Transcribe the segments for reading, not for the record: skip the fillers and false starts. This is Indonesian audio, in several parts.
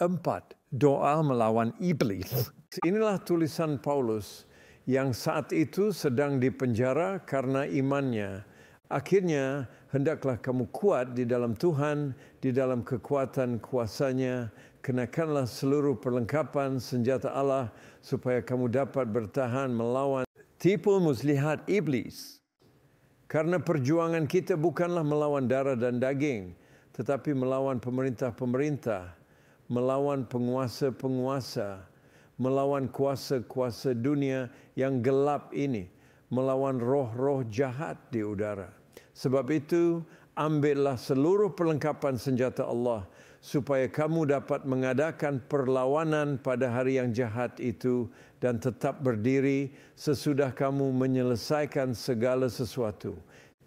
4. Doa melawan iblis. Inilah tulisan Paulus yang saat itu sedang dipenjara karena imannya. Akhirnya hendaklah kamu kuat di dalam Tuhan, di dalam kekuatan kuasa-Nya. Kenakanlah seluruh perlengkapan senjata Allah supaya kamu dapat bertahan melawan tipu muslihat iblis. Karena perjuangan kita bukanlah melawan darah dan daging, tetapi melawan pemerintah-pemerintah, melawan penguasa-penguasa, melawan kuasa-kuasa dunia yang gelap ini, melawan roh-roh jahat di udara. Sebab itu, ambillah seluruh perlengkapan senjata Allah, supaya kamu dapat mengadakan perlawanan pada hari yang jahat itu dan tetap berdiri sesudah kamu menyelesaikan segala sesuatu.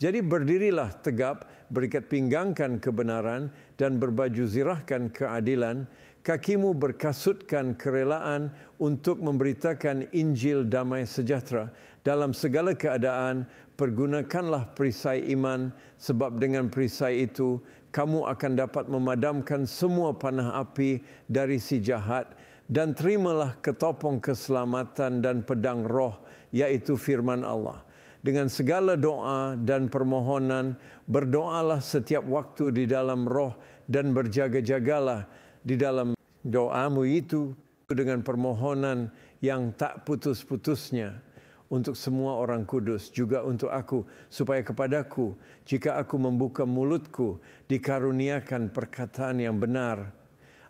Jadi berdirilah tegap, berikat pinggangkan kebenaran dan berbaju zirahkan keadilan, kakimu berkasutkan kerelaan untuk memberitakan Injil damai sejahtera. Dalam segala keadaan, pergunakanlah perisai iman, sebab dengan perisai itu, kamu akan dapat memadamkan semua panah api dari si jahat, dan terimalah ketopong keselamatan dan pedang roh, yaitu firman Allah. Dengan segala doa dan permohonan, berdoalah setiap waktu di dalam roh dan berjaga-jagalah di dalam doamu itu dengan permohonan yang tak putus-putusnya untuk semua orang kudus, juga untuk aku, supaya kepadaku, jika aku membuka mulutku, dikaruniakan perkataan yang benar,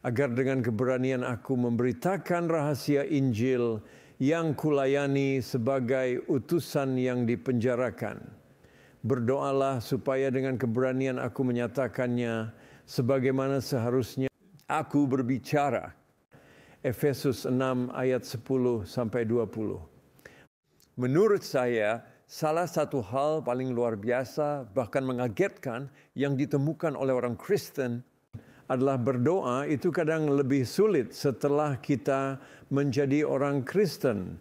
agar dengan keberanian aku memberitakan rahasia Injil yang kulayani sebagai utusan yang dipenjarakan. Berdoalah supaya dengan keberanian aku menyatakannya sebagaimana seharusnya aku berbicara. Efesus 6 ayat 10-20. Menurut saya, salah satu hal paling luar biasa, bahkan mengagetkan yang ditemukan oleh orang Kristen adalah berdoa itu kadang lebih sulit setelah kita menjadi orang Kristen.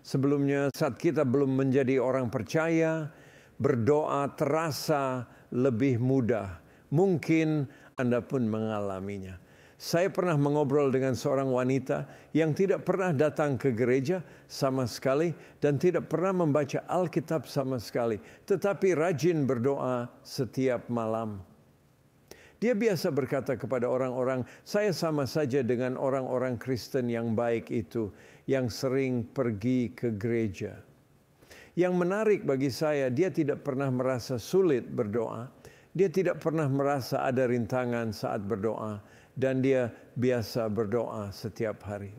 Sebelumnya saat kita belum menjadi orang percaya, berdoa terasa lebih mudah. Mungkin Anda pun mengalaminya. Saya pernah mengobrol dengan seorang wanita yang tidak pernah datang ke gereja sama sekali dan tidak pernah membaca Alkitab sama sekali, tetapi rajin berdoa setiap malam. Dia biasa berkata kepada orang-orang, saya sama saja dengan orang-orang Kristen yang baik itu, yang sering pergi ke gereja. Yang menarik bagi saya, dia tidak pernah merasa sulit berdoa. Dia tidak pernah merasa ada rintangan saat berdoa. Dan dia biasa berdoa setiap hari.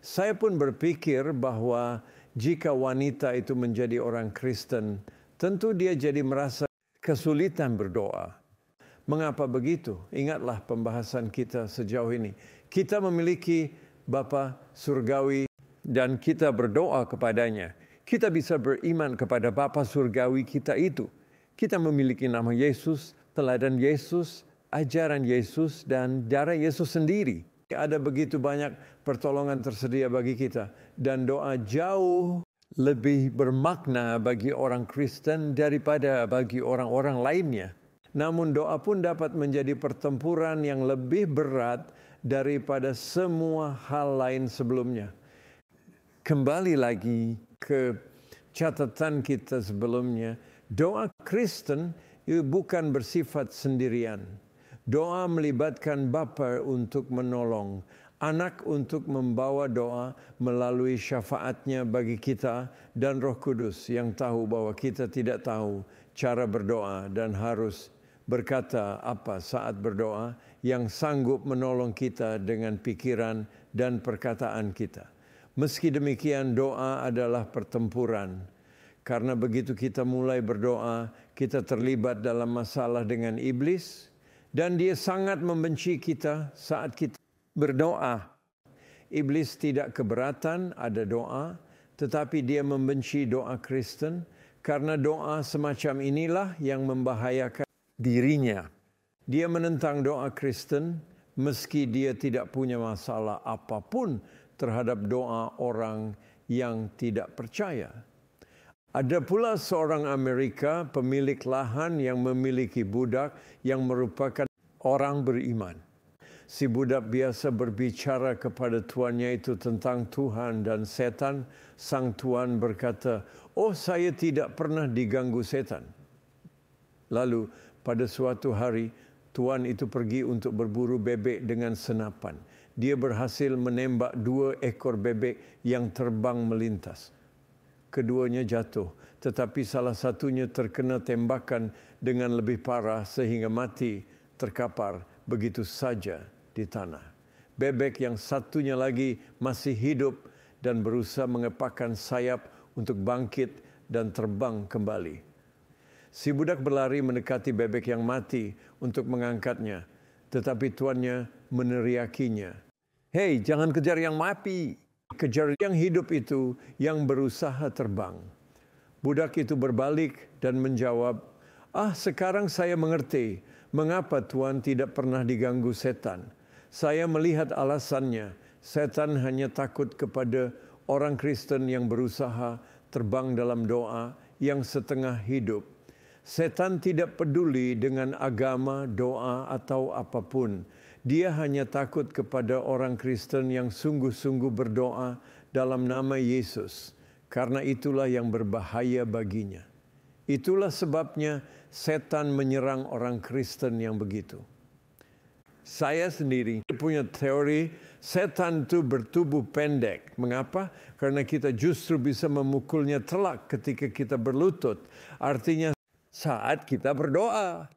Saya pun berpikir bahwa jika wanita itu menjadi orang Kristen, tentu dia jadi merasa kesulitan berdoa. Mengapa begitu? Ingatlah pembahasan kita sejauh ini. Kita memiliki Bapa Surgawi dan kita berdoa kepadanya. Kita bisa beriman kepada Bapa Surgawi kita itu. Kita memiliki nama Yesus, teladan Yesus, ajaran Yesus, dan darah Yesus sendiri. Ada begitu banyak pertolongan tersedia bagi kita. Dan doa jauh lebih bermakna bagi orang Kristen daripada bagi orang-orang lainnya. Namun doa pun dapat menjadi pertempuran yang lebih berat daripada semua hal lain sebelumnya. Kembali lagi ke catatan kita sebelumnya, doa Kristen itu bukan bersifat sendirian. Doa melibatkan Bapa untuk menolong, Anak untuk membawa doa melalui syafaatnya bagi kita, dan Roh Kudus yang tahu bahwa kita tidak tahu cara berdoa dan harus berkata apa saat berdoa, yang sanggup menolong kita dengan pikiran dan perkataan kita. Meski demikian, doa adalah pertempuran. Karena begitu kita mulai berdoa, kita terlibat dalam masalah dengan iblis, dan dia sangat membenci kita saat kita berdoa. Iblis tidak keberatan ada doa, tetapi dia membenci doa Kristen, karena doa semacam inilah yang membahayakan dirinya. Dia menentang doa Kristen meski dia tidak punya masalah apapun terhadap doa orang yang tidak percaya. Ada pula seorang Amerika pemilik lahan yang memiliki budak yang merupakan orang beriman. Si budak biasa berbicara kepada tuannya itu tentang Tuhan dan setan. Sang tuan berkata, "Oh, saya tidak pernah diganggu setan." Lalu pada suatu hari, tuan itu pergi untuk berburu bebek dengan senapan. Dia berhasil menembak 2 ekor bebek yang terbang melintas. Keduanya jatuh, tetapi salah satunya terkena tembakan dengan lebih parah sehingga mati terkapar begitu saja di tanah. Bebek yang satunya lagi masih hidup dan berusaha mengepakkan sayap untuk bangkit dan terbang kembali. Si budak berlari mendekati bebek yang mati untuk mengangkatnya, tetapi tuannya meneriakinya, "Hei, jangan kejar yang mati, kejar yang hidup itu yang berusaha terbang." Budak itu berbalik dan menjawab, sekarang saya mengerti mengapa Tuan tidak pernah diganggu setan. Saya melihat alasannya. Setan hanya takut kepada orang Kristen yang berusaha terbang dalam doa yang setengah hidup. Setan tidak peduli dengan agama, doa, atau apapun. Dia hanya takut kepada orang Kristen yang sungguh-sungguh berdoa dalam nama Yesus. Karena itulah yang berbahaya baginya. Itulah sebabnya setan menyerang orang Kristen yang begitu. Saya sendiri punya teori setan itu bertubuh pendek. Mengapa? Karena kita justru bisa memukulnya telak ketika kita berlutut. Artinya saat kita berdoa.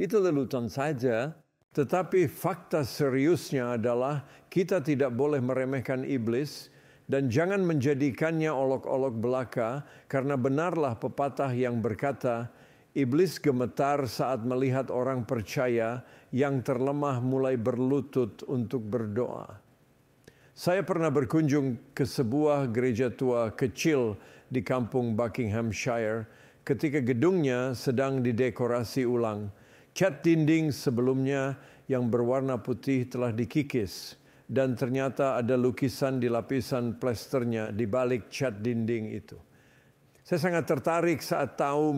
Itu lelucon saja. Tetapi fakta seriusnya adalah kita tidak boleh meremehkan iblis dan jangan menjadikannya olok-olok belaka, karena benarlah pepatah yang berkata, iblis gemetar saat melihat orang percaya yang terlemah mulai berlutut untuk berdoa. Saya pernah berkunjung ke sebuah gereja tua kecil di kampung Buckinghamshire ketika gedungnya sedang didekorasi ulang. Cat dinding sebelumnya yang berwarna putih telah dikikis dan ternyata ada lukisan di lapisan plesternya di balik cat dinding itu. Saya sangat tertarik saat tahu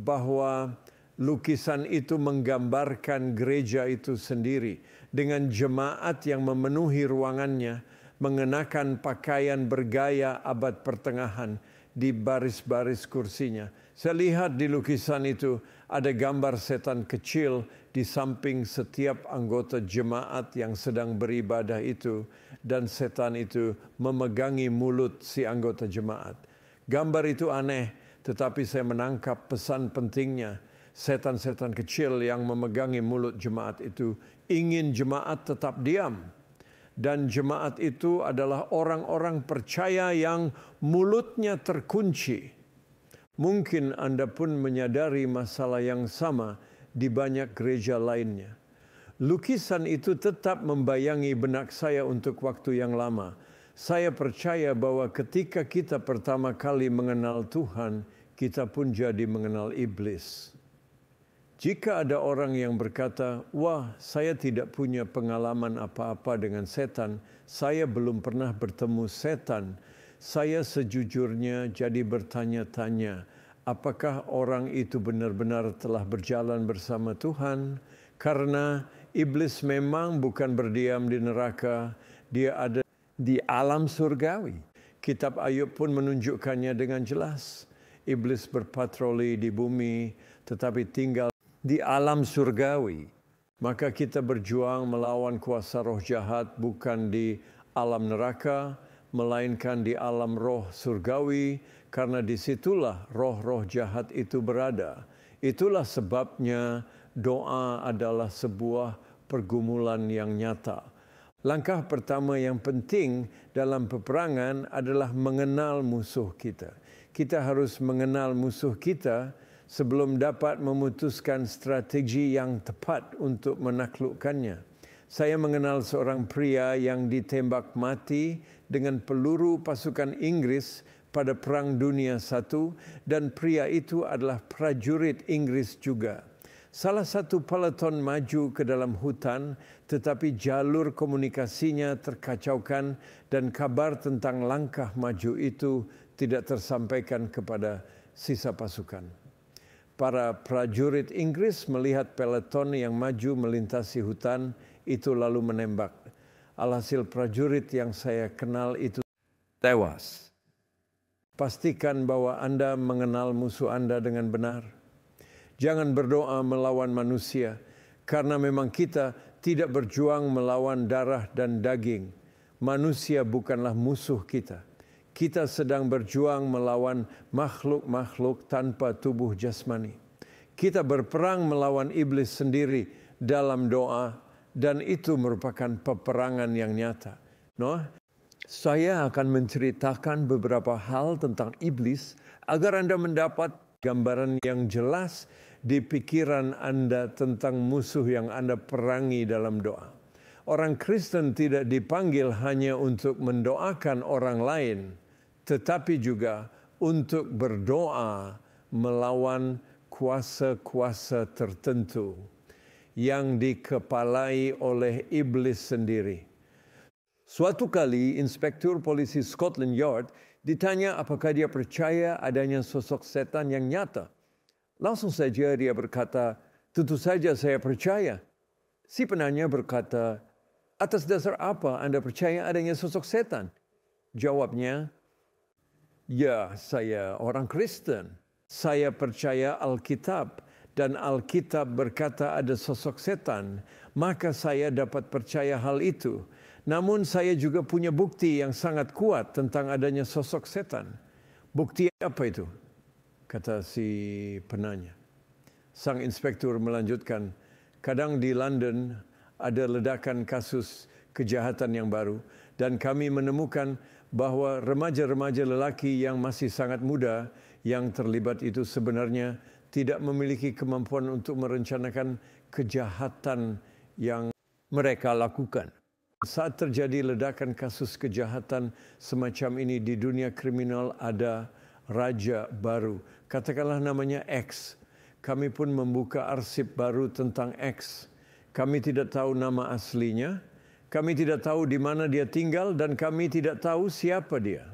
bahwa lukisan itu menggambarkan gereja itu sendiri dengan jemaat yang memenuhi ruangannya mengenakan pakaian bergaya abad pertengahan di baris-baris kursinya. Saya lihat di lukisan itu ada gambar setan kecil di samping setiap anggota jemaat yang sedang beribadah itu, dan setan itu memegangi mulut si anggota jemaat. Gambar itu aneh, tetapi saya menangkap pesan pentingnya. Setan-setan kecil yang memegangi mulut jemaat itu ingin jemaat tetap diam. Dan jemaat itu adalah orang-orang percaya yang mulutnya terkunci. Mungkin Anda pun menyadari masalah yang sama di banyak gereja lainnya. Lukisan itu tetap membayangi benak saya untuk waktu yang lama. Saya percaya bahwa ketika kita pertama kali mengenal Tuhan, kita pun jadi mengenal iblis. Jika ada orang yang berkata, "Wah, saya tidak punya pengalaman apa-apa dengan setan, saya belum pernah bertemu setan," saya sejujurnya jadi bertanya-tanya, apakah orang itu benar-benar telah berjalan bersama Tuhan? Karena iblis memang bukan berdiam di neraka, dia ada di alam surgawi. Kitab Ayub pun menunjukkannya dengan jelas. Iblis berpatroli di bumi, tetapi tinggal di alam surgawi. Maka kita berjuang melawan kuasa roh jahat bukan di alam neraka, melainkan di alam roh surgawi, karena disitulah roh-roh jahat itu berada. Itulah sebabnya doa adalah sebuah pergumulan yang nyata. Langkah pertama yang penting dalam peperangan adalah mengenal musuh kita. Kita harus mengenal musuh kita sebelum dapat memutuskan strategi yang tepat untuk menaklukkannya. Saya mengenal seorang pria yang ditembak mati dengan peluru pasukan Inggris pada Perang Dunia I, dan pria itu adalah prajurit Inggris juga. Salah satu peleton maju ke dalam hutan, tetapi jalur komunikasinya terkacaukan dan kabar tentang langkah maju itu tidak tersampaikan kepada sisa pasukan. Para prajurit Inggris melihat peleton yang maju melintasi hutan, itu lalu menembak. Alhasil prajurit yang saya kenal itu tewas. Pastikan bahwa Anda mengenal musuh Anda dengan benar. Jangan berdoa melawan manusia, karena memang kita tidak berjuang melawan darah dan daging. Manusia bukanlah musuh kita. Kita sedang berjuang melawan makhluk-makhluk tanpa tubuh jasmani. Kita berperang melawan iblis sendiri dalam doa, dan itu merupakan peperangan yang nyata. Saya akan menceritakan beberapa hal tentang iblis agar Anda mendapat gambaran yang jelas di pikiran Anda tentang musuh yang Anda perangi dalam doa. Orang Kristen tidak dipanggil hanya untuk mendoakan orang lain, tetapi juga untuk berdoa melawan kuasa-kuasa tertentu yang dikepalai oleh iblis sendiri. Suatu kali, Inspektur Polisi Scotland Yard ditanya apakah dia percaya adanya sosok setan yang nyata. Langsung saja dia berkata, "Tentu saja saya percaya." Si penanya berkata, "Atas dasar apa Anda percaya adanya sosok setan?" Jawabnya, "Ya, saya orang Kristen. Saya percaya Alkitab, dan Alkitab berkata ada sosok setan, maka saya dapat percaya hal itu. Namun saya juga punya bukti yang sangat kuat tentang adanya sosok setan." "Bukti apa itu?" kata si penanya. Sang inspektur melanjutkan, "Kadang di London ada ledakan kasus kejahatan yang baru, dan kami menemukan bahwa remaja-remaja lelaki yang masih sangat muda yang terlibat itu sebenarnya tidak memiliki kemampuan untuk merencanakan kejahatan yang mereka lakukan. Saat terjadi ledakan kasus kejahatan semacam ini di dunia kriminal, ada raja baru, katakanlah namanya X. Kami pun membuka arsip baru tentang X. Kami tidak tahu nama aslinya, kami tidak tahu di mana dia tinggal, dan kami tidak tahu siapa dia.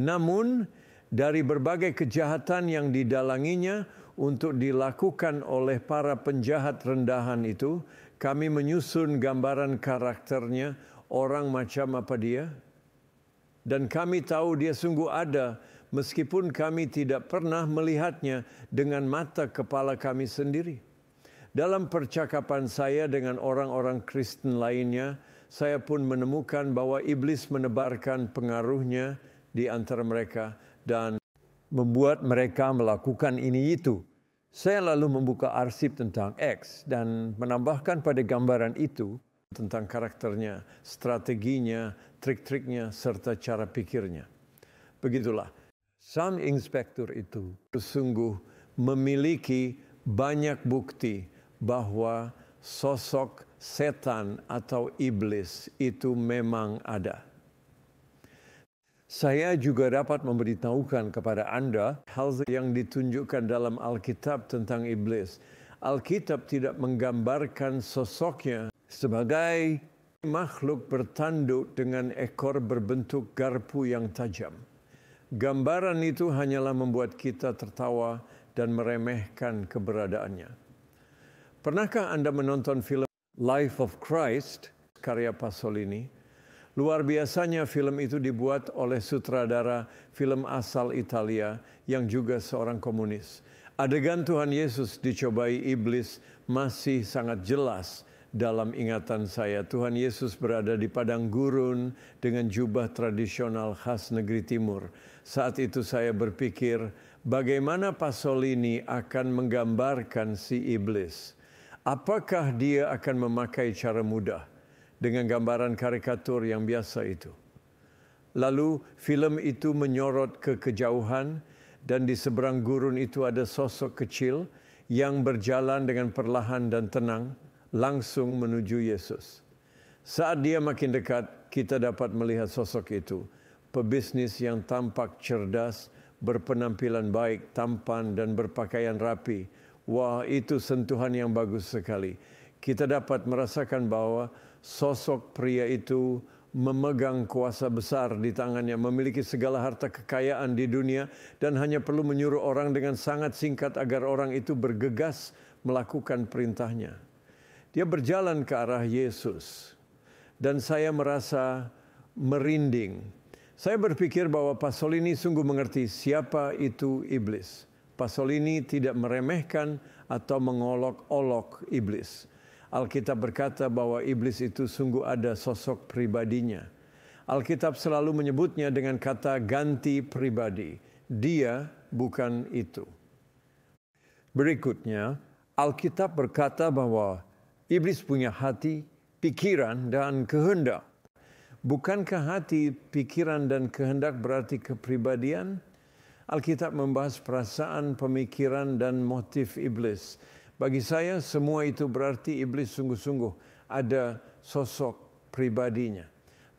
Namun, dari berbagai kejahatan yang didalanginya untuk dilakukan oleh para penjahat rendahan itu, kami menyusun gambaran karakternya, orang macam apa dia. Dan kami tahu dia sungguh ada, meskipun kami tidak pernah melihatnya dengan mata kepala kami sendiri. Dalam percakapan saya dengan orang-orang Kristen lainnya, saya pun menemukan bahwa iblis menebarkan pengaruhnya di antara mereka dan membuat mereka melakukan ini itu. Saya lalu membuka arsip tentang X dan menambahkan pada gambaran itu tentang karakternya, strateginya, trik-triknya, serta cara pikirnya. Begitulah, sang inspektur itu sungguh memiliki banyak bukti bahwa sosok setan atau iblis itu memang ada. Saya juga dapat memberitahukan kepada Anda hal yang ditunjukkan dalam Alkitab tentang iblis. Alkitab tidak menggambarkan sosoknya sebagai makhluk bertanduk dengan ekor berbentuk garpu yang tajam. Gambaran itu hanyalah membuat kita tertawa dan meremehkan keberadaannya. Pernahkah Anda menonton film Life of Christ, karya Pasolini? Luar biasanya film itu dibuat oleh sutradara film asal Italia yang juga seorang komunis. Adegan Tuhan Yesus dicobai iblis masih sangat jelas dalam ingatan saya. Tuhan Yesus berada di padang gurun dengan jubah tradisional khas negeri timur. Saat itu saya berpikir, bagaimana Pasolini akan menggambarkan si iblis? Apakah dia akan memakai cara mudah dengan gambaran karikatur yang biasa itu? Lalu film itu menyorot ke kejauhan, dan di seberang gurun itu ada sosok kecil yang berjalan dengan perlahan dan tenang langsung menuju Yesus. Saat dia makin dekat, kita dapat melihat sosok itu, pebisnis yang tampak cerdas, berpenampilan baik, tampan dan berpakaian rapi. Wah, itu sentuhan yang bagus sekali. Kita dapat merasakan bahwa sosok pria itu memegang kuasa besar di tangannya, memiliki segala harta kekayaan di dunia, dan hanya perlu menyuruh orang dengan sangat singkat agar orang itu bergegas melakukan perintahnya. Dia berjalan ke arah Yesus. Dan saya merasa merinding. Saya berpikir bahwa pasal ini sungguh mengerti siapa itu iblis. Pasal ini tidak meremehkan atau mengolok-olok iblis. Alkitab berkata bahwa iblis itu sungguh ada sosok pribadinya. Alkitab selalu menyebutnya dengan kata ganti pribadi. Dia bukan itu. Berikutnya, Alkitab berkata bahwa iblis punya hati, pikiran, dan kehendak. Bukankah hati, pikiran, dan kehendak berarti kepribadian? Alkitab membahas perasaan, pemikiran, dan motif iblis. Bagi saya, semua itu berarti iblis sungguh-sungguh ada sosok pribadinya.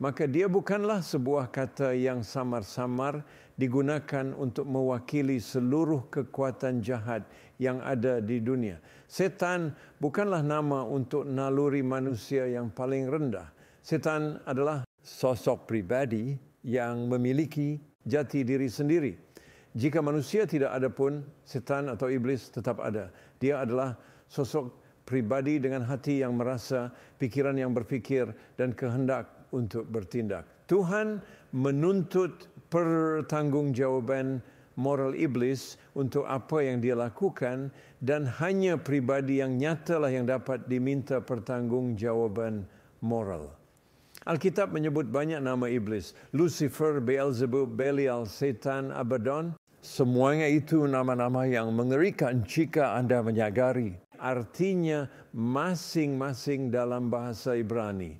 Maka dia bukanlah sebuah kata yang samar-samar digunakan untuk mewakili seluruh kekuatan jahat yang ada di dunia. Setan bukanlah nama untuk naluri manusia yang paling rendah. Setan adalah sosok pribadi yang memiliki jati diri sendiri. Jika manusia tidak ada pun, setan atau iblis tetap ada. Dia adalah sosok pribadi dengan hati yang merasa, pikiran yang berpikir, dan kehendak untuk bertindak. Tuhan menuntut pertanggungjawaban moral iblis untuk apa yang dia lakukan, dan hanya pribadi yang nyatalah yang dapat diminta pertanggungjawaban moral. Alkitab menyebut banyak nama iblis. Lucifer, Beelzebub, Belial, Setan, Abaddon. Semuanya itu nama-nama yang mengerikan jika Anda menyadari artinya masing-masing dalam bahasa Ibrani.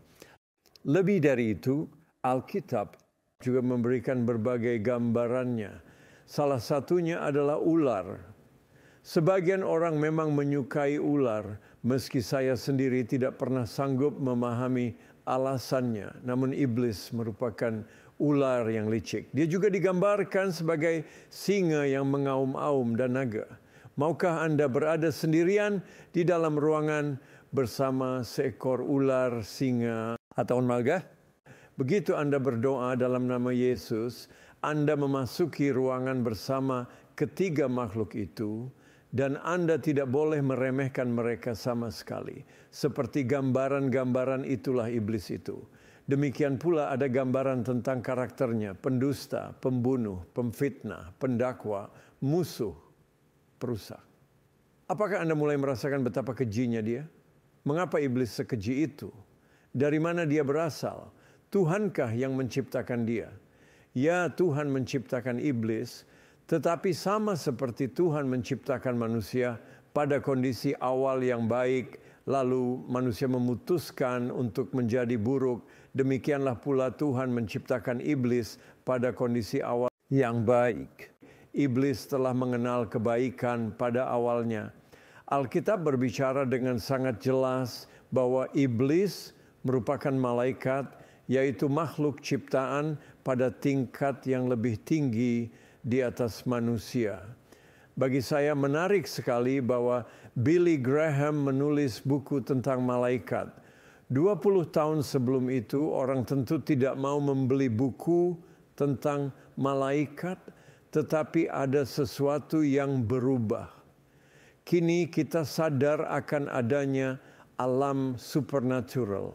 Lebih dari itu, Alkitab juga memberikan berbagai gambarannya. Salah satunya adalah ular. Sebagian orang memang menyukai ular, meski saya sendiri tidak pernah sanggup memahami alasannya. Namun iblis merupakan ular yang licik. Dia juga digambarkan sebagai singa yang mengaum-aum dan naga. Maukah Anda berada sendirian di dalam ruangan bersama seekor ular, singa, atau naga? Begitu Anda berdoa dalam nama Yesus, Anda memasuki ruangan bersama ketiga makhluk itu, dan Anda tidak boleh meremehkan mereka sama sekali. Seperti gambaran-gambaran itulah iblis itu. Demikian pula ada gambaran tentang karakternya, pendusta, pembunuh, pemfitnah, pendakwa, musuh, perusak. Apakah Anda mulai merasakan betapa kejinya dia? Mengapa iblis sekeji itu? Dari mana dia berasal? Tuhankah yang menciptakan dia? Ya, Tuhan menciptakan iblis, tetapi sama seperti Tuhan menciptakan manusia pada kondisi awal yang baik, lalu manusia memutuskan untuk menjadi buruk. Demikianlah pula Tuhan menciptakan iblis pada kondisi awal yang baik. Iblis telah mengenal kebaikan pada awalnya. Alkitab berbicara dengan sangat jelas bahwa iblis merupakan malaikat, yaitu makhluk ciptaan pada tingkat yang lebih tinggi di atas manusia. Bagi saya menarik sekali bahwa Billy Graham menulis buku tentang malaikat. 20 tahun sebelum itu orang tentu tidak mau membeli buku tentang malaikat, tetapi ada sesuatu yang berubah. Kini kita sadar akan adanya alam supernatural.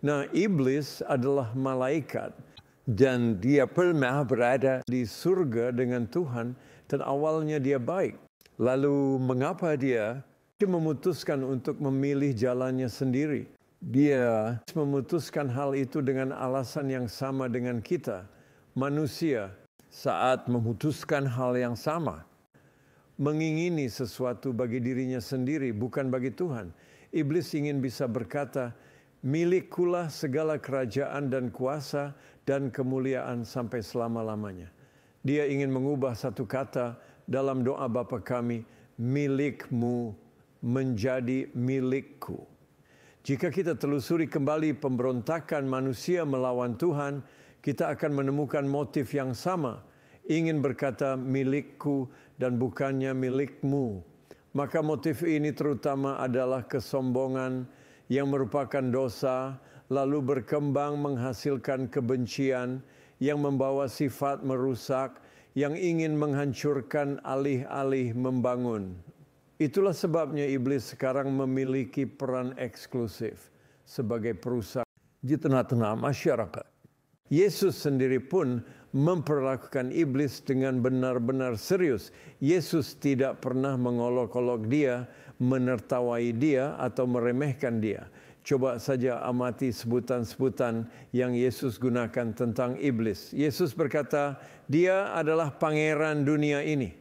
Nah, iblis adalah malaikat dan dia pernah berada di surga dengan Tuhan dan awalnya dia baik. Lalu mengapa dia memutuskan untuk memilih jalannya sendiri? Dia memutuskan hal itu dengan alasan yang sama dengan kita. Manusia saat memutuskan hal yang sama, mengingini sesuatu bagi dirinya sendiri, bukan bagi Tuhan. Iblis ingin bisa berkata, milikkulah segala kerajaan dan kuasa dan kemuliaan sampai selama-lamanya. Dia ingin mengubah satu kata dalam doa Bapa kami, milikmu menjadi milikku. Jika kita telusuri kembali pemberontakan manusia melawan Tuhan, kita akan menemukan motif yang sama. Ingin berkata milikku dan bukannya milikmu. Maka motif ini terutama adalah kesombongan yang merupakan dosa, lalu berkembang menghasilkan kebencian yang membawa sifat merusak, yang ingin menghancurkan alih-alih membangun. Itulah sebabnya iblis sekarang memiliki peran eksklusif sebagai perusahaan di tengah-tengah masyarakat. Yesus sendiri pun memperlakukan iblis dengan benar-benar serius. Yesus tidak pernah mengolok-olok dia, menertawai dia, atau meremehkan dia. Coba saja amati sebutan-sebutan yang Yesus gunakan tentang iblis. Yesus berkata, dia adalah pangeran dunia ini.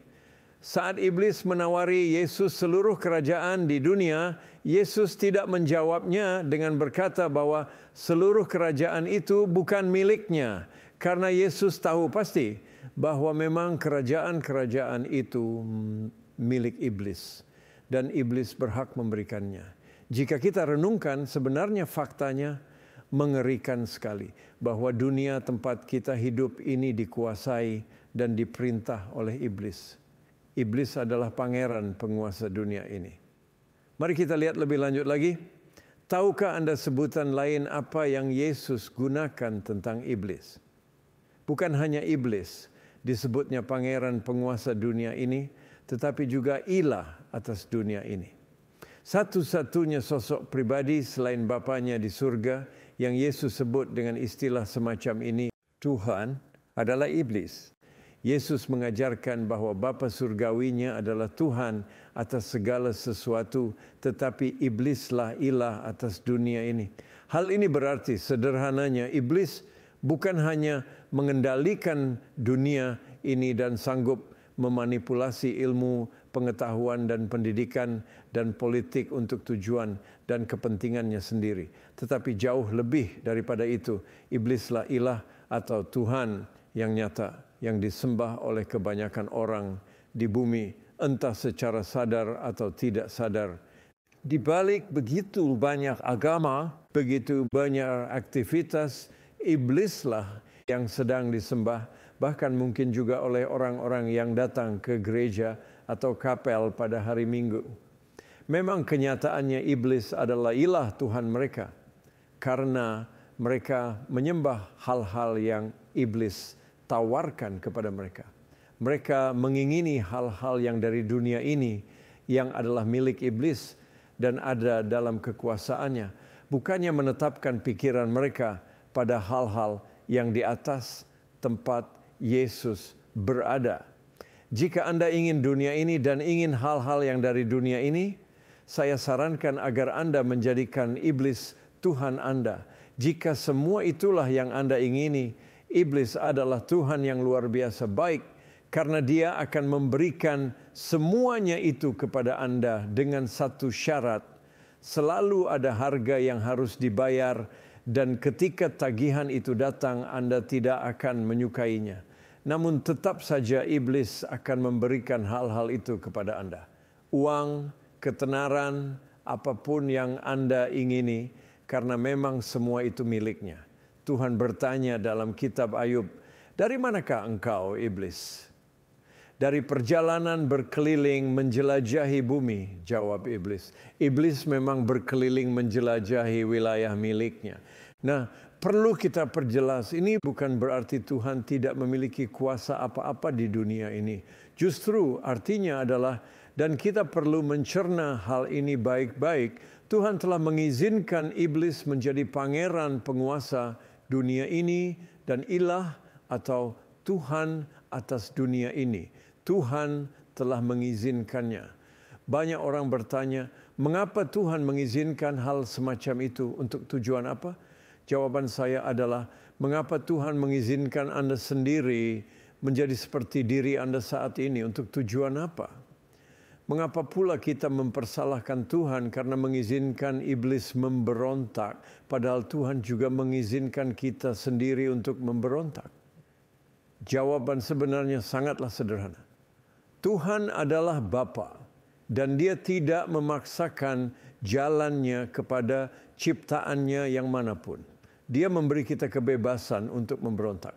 Saat iblis menawari Yesus seluruh kerajaan di dunia, Yesus tidak menjawabnya dengan berkata bahwa seluruh kerajaan itu bukan miliknya. Karena Yesus tahu pasti bahwa memang kerajaan-kerajaan itu milik iblis. Dan iblis berhak memberikannya. Jika kita renungkan, sebenarnya faktanya mengerikan sekali. Bahwa dunia tempat kita hidup ini dikuasai dan diperintah oleh iblis. Iblis adalah pangeran penguasa dunia ini. Mari kita lihat lebih lanjut lagi. Tahukah Anda sebutan lain apa yang Yesus gunakan tentang iblis? Bukan hanya iblis disebutnya pangeran penguasa dunia ini, tetapi juga ilah atas dunia ini. Satu-satunya sosok pribadi selain Bapanya di surga yang Yesus sebut dengan istilah semacam ini, Tuhan, adalah iblis. Yesus mengajarkan bahwa Bapa surgawinya adalah Tuhan atas segala sesuatu, tetapi iblislah ilah atas dunia ini. Hal ini berarti sederhananya iblis bukan hanya mengendalikan dunia ini dan sanggup memanipulasi ilmu, pengetahuan dan pendidikan dan politik untuk tujuan dan kepentingannya sendiri. Tetapi jauh lebih daripada itu, iblislah ilah atau Tuhan yang nyata, yang disembah oleh kebanyakan orang di bumi, entah secara sadar atau tidak sadar. Di balik begitu banyak agama, begitu banyak aktivitas, iblislah yang sedang disembah, bahkan mungkin juga oleh orang-orang yang datang ke gereja atau kapel pada hari Minggu. Memang kenyataannya iblis adalah ilah Tuhan mereka, karena mereka menyembah hal-hal yang iblis tawarkan kepada mereka. Mereka mengingini hal-hal yang dari dunia ini yang adalah milik iblis dan ada dalam kekuasaannya. Bukannya menetapkan pikiran mereka pada hal-hal yang di atas tempat Yesus berada. Jika Anda ingin dunia ini dan ingin hal-hal yang dari dunia ini, saya sarankan agar Anda menjadikan iblis Tuhan Anda. Jika semua itulah yang Anda ingini, iblis adalah Tuhan yang luar biasa baik, karena dia akan memberikan semuanya itu kepada Anda dengan satu syarat. Selalu ada harga yang harus dibayar, dan ketika tagihan itu datang, Anda tidak akan menyukainya. Namun tetap saja iblis akan memberikan hal-hal itu kepada Anda. Uang, ketenaran, apapun yang Anda ingini, karena memang semua itu miliknya. Tuhan bertanya dalam kitab Ayub, dari manakah engkau, iblis? Dari perjalanan berkeliling menjelajahi bumi, jawab iblis. Iblis memang berkeliling menjelajahi wilayah miliknya. Nah, perlu kita perjelas, ini bukan berarti Tuhan tidak memiliki kuasa apa-apa di dunia ini. Justru artinya adalah, dan kita perlu mencerna hal ini baik-baik, Tuhan telah mengizinkan iblis menjadi pangeran penguasa dunia ini dan ilah atau Tuhan atas dunia ini. Tuhan telah mengizinkannya. Banyak orang bertanya, mengapa Tuhan mengizinkan hal semacam itu? Untuk tujuan apa? Jawaban saya adalah, mengapa Tuhan mengizinkan Anda sendiri menjadi seperti diri Anda saat ini? Untuk tujuan apa? Mengapa pula kita mempersalahkan Tuhan karena mengizinkan iblis memberontak, padahal Tuhan juga mengizinkan kita sendiri untuk memberontak? Jawaban sebenarnya sangatlah sederhana. Tuhan adalah Bapa, dan Dia tidak memaksakan jalannya kepada ciptaannya yang manapun. Dia memberi kita kebebasan untuk memberontak.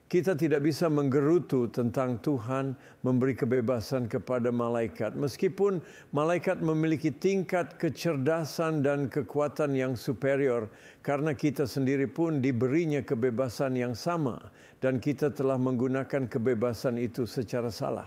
Kita tidak bisa menggerutu tentang Tuhan memberi kebebasan kepada malaikat. Meskipun malaikat memiliki tingkat kecerdasan dan kekuatan yang superior, karena kita sendiri pun diberinya kebebasan yang sama, dan kita telah menggunakan kebebasan itu secara salah.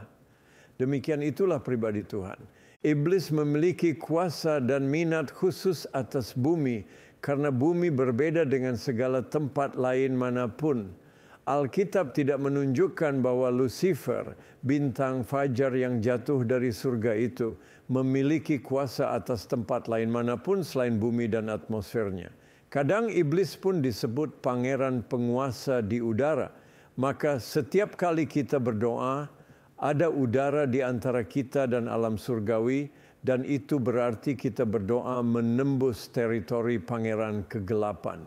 Demikian itulah pribadi Tuhan. Iblis memiliki kuasa dan minat khusus atas bumi karena bumi berbeda dengan segala tempat lain manapun. Alkitab tidak menunjukkan bahwa Lucifer, bintang fajar yang jatuh dari surga itu, memiliki kuasa atas tempat lain manapun selain bumi dan atmosfernya. Kadang iblis pun disebut pangeran penguasa di udara. Maka setiap kali kita berdoa, ada udara di antara kita dan alam surgawi, dan itu berarti kita berdoa menembus teritori pangeran kegelapan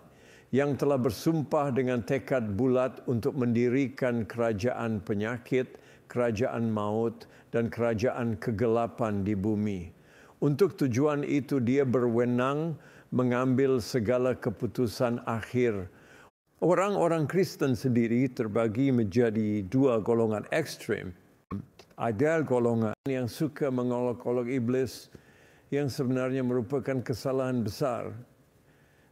yang telah bersumpah dengan tekad bulat untuk mendirikan kerajaan penyakit, kerajaan maut, dan kerajaan kegelapan di bumi. Untuk tujuan itu dia berwenang mengambil segala keputusan akhir. Orang-orang Kristen sendiri terbagi menjadi dua golongan ekstrem. Ada golongan yang suka mengolok-olok iblis yang sebenarnya merupakan kesalahan besar.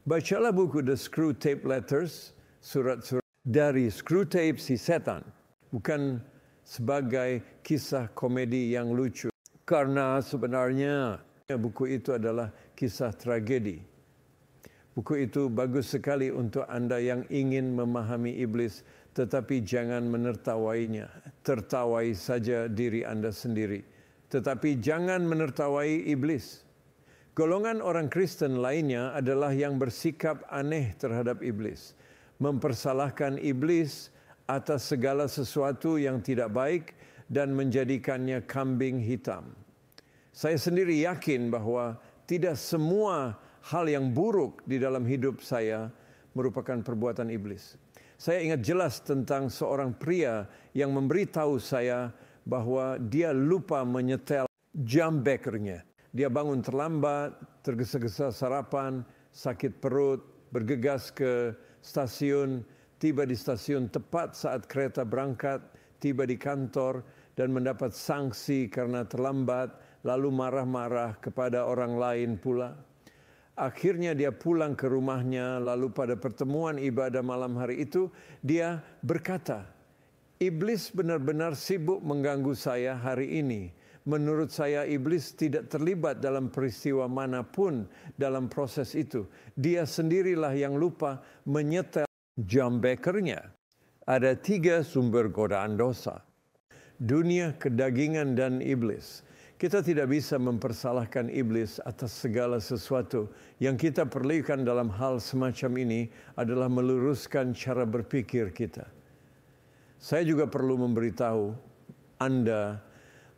Bacalah buku The Screwtape Letters, surat-surat dari Screwtape si setan. Bukan sebagai kisah komedi yang lucu. Karena sebenarnya buku itu adalah kisah tragedi. Buku itu bagus sekali untuk Anda yang ingin memahami iblis, tetapi jangan menertawainya. Tertawai saja diri Anda sendiri. Tetapi jangan menertawai iblis. Golongan orang Kristen lainnya adalah yang bersikap aneh terhadap iblis. Mempersalahkan iblis atas segala sesuatu yang tidak baik dan menjadikannya kambing hitam. Saya sendiri yakin bahwa tidak semua hal yang buruk di dalam hidup saya merupakan perbuatan iblis. Saya ingat jelas tentang seorang pria yang memberitahu saya bahwa dia lupa menyetel jam bekernya. Dia bangun terlambat, tergesa-gesa sarapan, sakit perut, bergegas ke stasiun, tiba di stasiun tepat saat kereta berangkat, tiba di kantor dan mendapat sanksi karena terlambat, lalu marah-marah kepada orang lain pula. Akhirnya dia pulang ke rumahnya, lalu pada pertemuan ibadah malam hari itu, dia berkata, iblis benar-benar sibuk mengganggu saya hari ini. Menurut saya iblis tidak terlibat dalam peristiwa manapun dalam proses itu. Dia sendirilah yang lupa menyetel jam bekernya. Ada 3 sumber godaan dosa. Dunia, kedagingan, dan iblis. Kita tidak bisa mempersalahkan iblis atas segala sesuatu. Yang kita perlukan dalam hal semacam ini adalah meluruskan cara berpikir kita. Saya juga perlu memberitahu Anda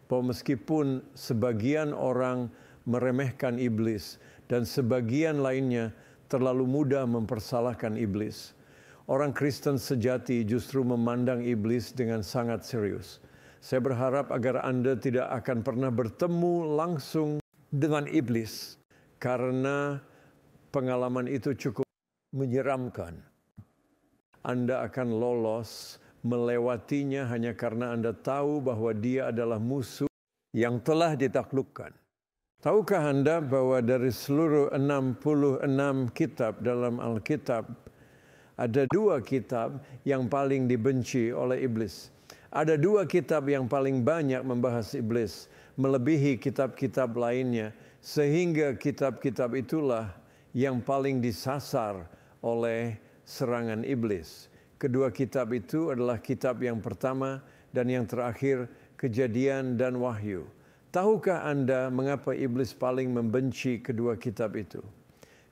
bahwa meskipun sebagian orang meremehkan iblis dan sebagian lainnya terlalu mudah mempersalahkan iblis, orang Kristen sejati justru memandang iblis dengan sangat serius. Saya berharap agar Anda tidak akan pernah bertemu langsung dengan iblis karena pengalaman itu cukup menyeramkan. Anda akan lolos melewatinya hanya karena Anda tahu bahwa dia adalah musuh yang telah ditaklukkan. Tahukah Anda bahwa dari seluruh 66 kitab dalam Alkitab, ada 2 kitab yang paling dibenci oleh iblis. Ada 2 kitab yang paling banyak membahas iblis, melebihi kitab-kitab lainnya, sehingga kitab-kitab itulah yang paling disasar oleh serangan iblis. Kedua kitab itu adalah kitab yang pertama dan yang terakhir, Kejadian dan Wahyu. Tahukah Anda mengapa iblis paling membenci kedua kitab itu?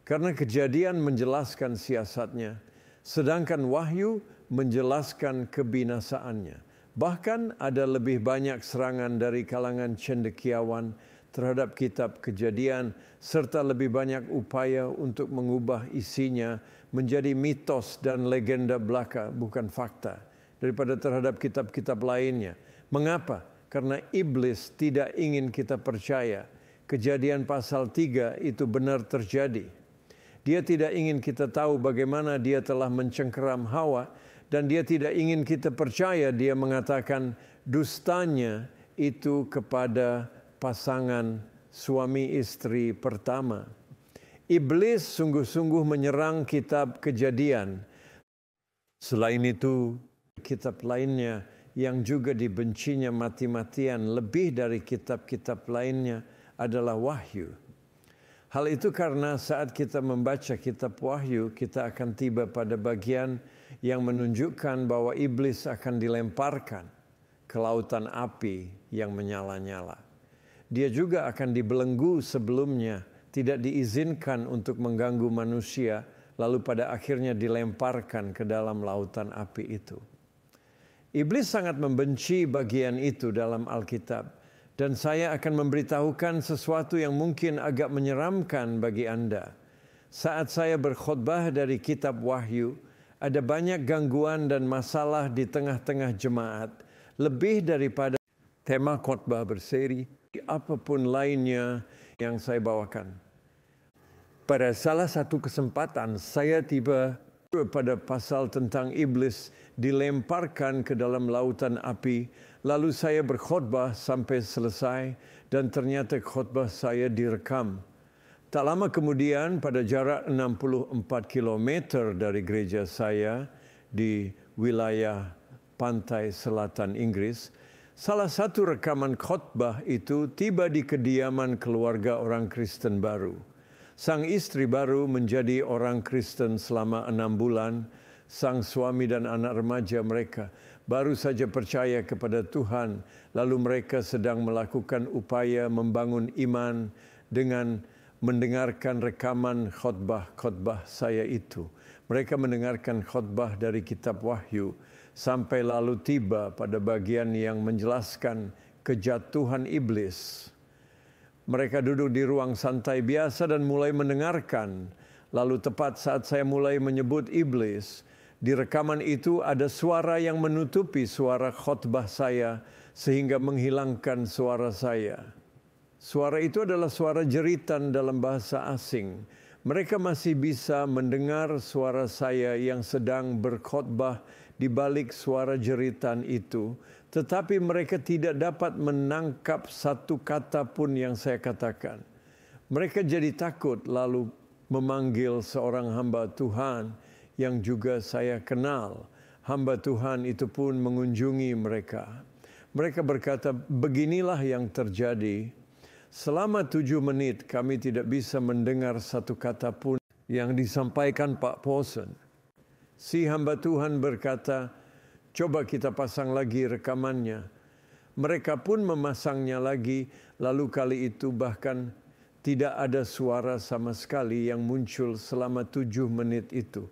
Karena Kejadian menjelaskan siasatnya, sedangkan Wahyu menjelaskan kebinasaannya. Bahkan ada lebih banyak serangan dari kalangan cendekiawan terhadap kitab Kejadian, serta lebih banyak upaya untuk mengubah isinya menjadi mitos dan legenda belaka, bukan fakta, daripada terhadap kitab-kitab lainnya. Mengapa? Karena iblis tidak ingin kita percaya Kejadian pasal 3 itu benar terjadi. Dia tidak ingin kita tahu bagaimana dia telah mencengkeram Hawa, dan dia tidak ingin kita percaya dia mengatakan dustanya itu kepada pasangan suami istri pertama. Iblis sungguh-sungguh menyerang kitab Kejadian. Selain itu, kitab lainnya yang juga dibencinya mati-matian lebih dari kitab-kitab lainnya adalah wahyu. Hal itu karena saat kita membaca kitab Wahyu, kita akan tiba pada bagian yang menunjukkan bahwa iblis akan dilemparkan ke lautan api yang menyala-nyala. Dia juga akan dibelenggu sebelumnya, tidak diizinkan untuk mengganggu manusia, lalu pada akhirnya dilemparkan ke dalam lautan api itu. Iblis sangat membenci bagian itu dalam Alkitab. Dan saya akan memberitahukan sesuatu yang mungkin agak menyeramkan bagi Anda. Saat saya berkhotbah dari kitab Wahyu, ada banyak gangguan dan masalah di tengah-tengah jemaat. Lebih daripada tema khotbah berseri, apapun lainnya yang saya bawakan. Pada salah satu kesempatan, saya tiba pada pasal tentang iblis dilemparkan ke dalam lautan api. Lalu saya berkhotbah sampai selesai dan ternyata khotbah saya direkam. Tak lama kemudian pada jarak 64 km dari gereja saya di wilayah pantai selatan Inggris, salah satu rekaman khotbah itu tiba di kediaman keluarga orang Kristen baru. Sang istri baru menjadi orang Kristen selama 6 bulan, sang suami dan anak remaja mereka baru saja percaya kepada Tuhan, lalu mereka sedang melakukan upaya membangun iman dengan mendengarkan rekaman khotbah-khotbah saya itu. Mereka mendengarkan khotbah dari kitab Wahyu, sampai lalu tiba pada bagian yang menjelaskan kejatuhan iblis. Mereka duduk di ruang santai biasa dan mulai mendengarkan. Lalu tepat saat saya mulai menyebut iblis, di rekaman itu ada suara yang menutupi suara khotbah saya sehingga menghilangkan suara saya. Suara itu adalah suara jeritan dalam bahasa asing. Mereka masih bisa mendengar suara saya yang sedang berkhotbah di balik suara jeritan itu, tetapi mereka tidak dapat menangkap satu kata pun yang saya katakan. Mereka jadi takut lalu memanggil seorang hamba Tuhan yang juga saya kenal. Hamba Tuhan itu pun mengunjungi mereka. Mereka berkata, beginilah yang terjadi. Selama 7 menit kami tidak bisa mendengar satu kata pun yang disampaikan Pak Paulson. Si hamba Tuhan berkata, coba kita pasang lagi rekamannya. Mereka pun memasangnya lagi, lalu kali itu bahkan tidak ada suara sama sekali yang muncul selama 7 menit itu.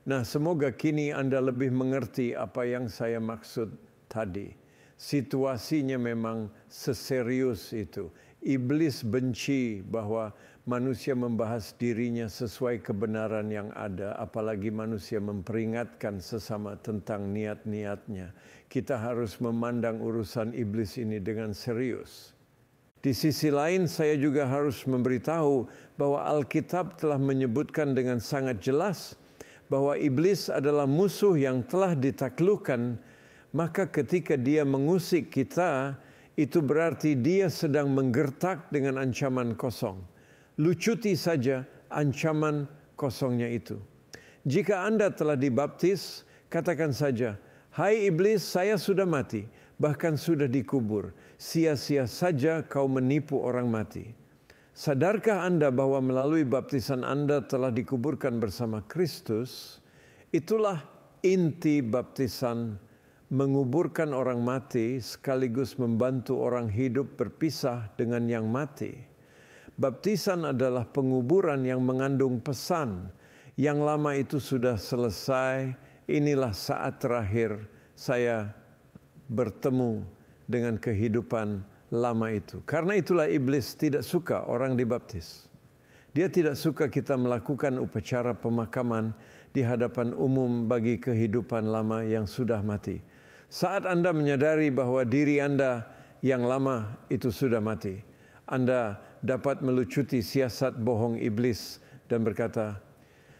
Nah, semoga kini Anda lebih mengerti apa yang saya maksud tadi. Situasinya memang seserius itu. Iblis benci bahwa manusia membahas dirinya sesuai kebenaran yang ada, apalagi manusia memperingatkan sesama tentang niat-niatnya. Kita harus memandang urusan iblis ini dengan serius. Di sisi lain, saya juga harus memberitahu bahwa Alkitab telah menyebutkan dengan sangat jelas bahwa iblis adalah musuh yang telah ditaklukkan, maka ketika dia mengusik kita, itu berarti dia sedang menggertak dengan ancaman kosong. Lucuti saja ancaman kosongnya itu. Jika Anda telah dibaptis, katakan saja, hai iblis, saya sudah mati, bahkan sudah dikubur. Sia-sia saja kau menipu orang mati. Sadarkah Anda bahwa melalui baptisan Anda telah dikuburkan bersama Kristus? Itulah inti baptisan, menguburkan orang mati sekaligus membantu orang hidup berpisah dengan yang mati. Baptisan adalah penguburan yang mengandung pesan. Yang lama itu sudah selesai, inilah saat terakhir saya bertemu dengan kehidupan lama itu. Karena itulah iblis tidak suka orang dibaptis. Dia tidak suka kita melakukan upacara pemakaman di hadapan umum bagi kehidupan lama yang sudah mati. Saat Anda menyadari bahwa diri Anda yang lama itu sudah mati, Anda dapat melucuti siasat bohong iblis dan berkata,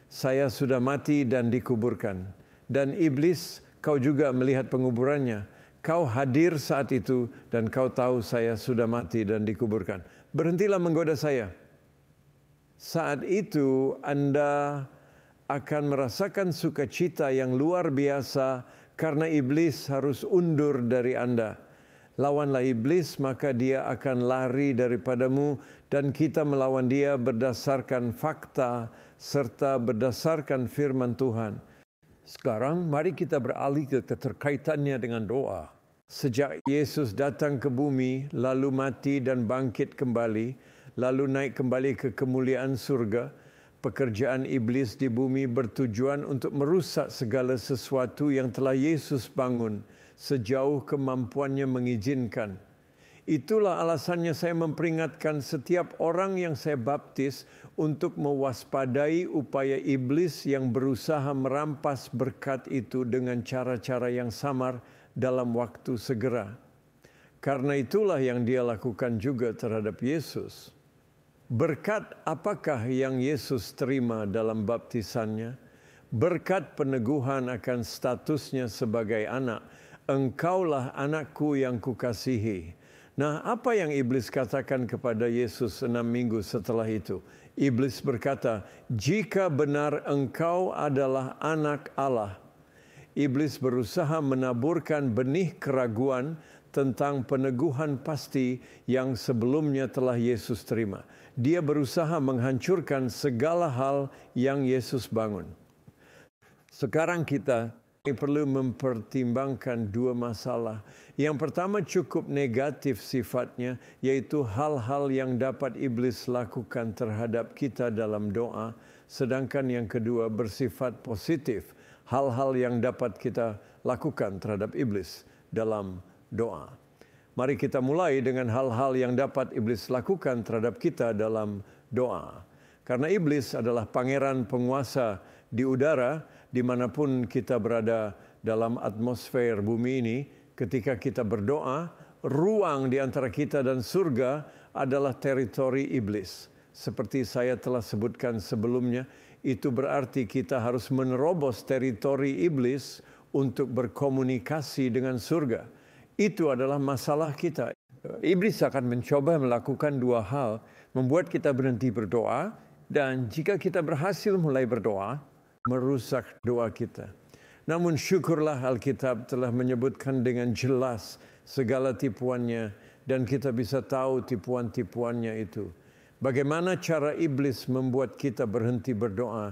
saya sudah mati dan dikuburkan. Dan iblis, kau juga melihat penguburannya. Kau hadir saat itu dan kau tahu saya sudah mati dan dikuburkan. Berhentilah menggoda saya. Saat itu Anda akan merasakan sukacita yang luar biasa karena iblis harus undur dari Anda. Lawanlah iblis, maka dia akan lari daripadamu, dan kita melawan dia berdasarkan fakta serta berdasarkan firman Tuhan. Sekarang mari kita beralih ke keterkaitannya dengan doa. Sejak Yesus datang ke bumi, lalu mati dan bangkit kembali, lalu naik kembali ke kemuliaan surga, pekerjaan iblis di bumi bertujuan untuk merusak segala sesuatu yang telah Yesus bangun sejauh kemampuannya mengizinkan. Itulah alasannya saya memperingatkan setiap orang yang saya baptis untuk mewaspadai upaya iblis yang berusaha merampas berkat itu dengan cara-cara yang samar dalam waktu segera. Karena itulah yang dia lakukan juga terhadap Yesus. Berkat apakah yang Yesus terima dalam baptisannya? Berkat peneguhan akan statusnya sebagai anak. Engkaulah anakku yang kukasihi. Nah, apa yang iblis katakan kepada Yesus 6 minggu setelah itu? Iblis berkata, jika benar engkau adalah anak Allah. Iblis berusaha menaburkan benih keraguan tentang peneguhan pasti yang sebelumnya telah Yesus terima. Dia berusaha menghancurkan segala hal yang Yesus bangun. Sekarang kita perlu mempertimbangkan dua masalah. Yang pertama cukup negatif sifatnya, yaitu hal-hal yang dapat iblis lakukan terhadap kita dalam doa. Sedangkan yang kedua bersifat positif, hal-hal yang dapat kita lakukan terhadap iblis dalam doa. Mari kita mulai dengan hal-hal yang dapat iblis lakukan terhadap kita dalam doa. Karena iblis adalah pangeran penguasa di udara, dimanapun kita berada dalam atmosfer bumi ini, ketika kita berdoa, ruang di antara kita dan surga adalah teritori iblis. Seperti saya telah sebutkan sebelumnya, itu berarti kita harus menerobos teritori iblis untuk berkomunikasi dengan surga. Itu adalah masalah kita. Iblis akan mencoba melakukan dua hal, membuat kita berhenti berdoa, dan jika kita berhasil mulai berdoa, merusak doa kita. Namun syukurlah Alkitab telah menyebutkan dengan jelas segala tipuannya, dan kita bisa tahu tipuan-tipuannya itu. Bagaimana cara iblis membuat kita berhenti berdoa?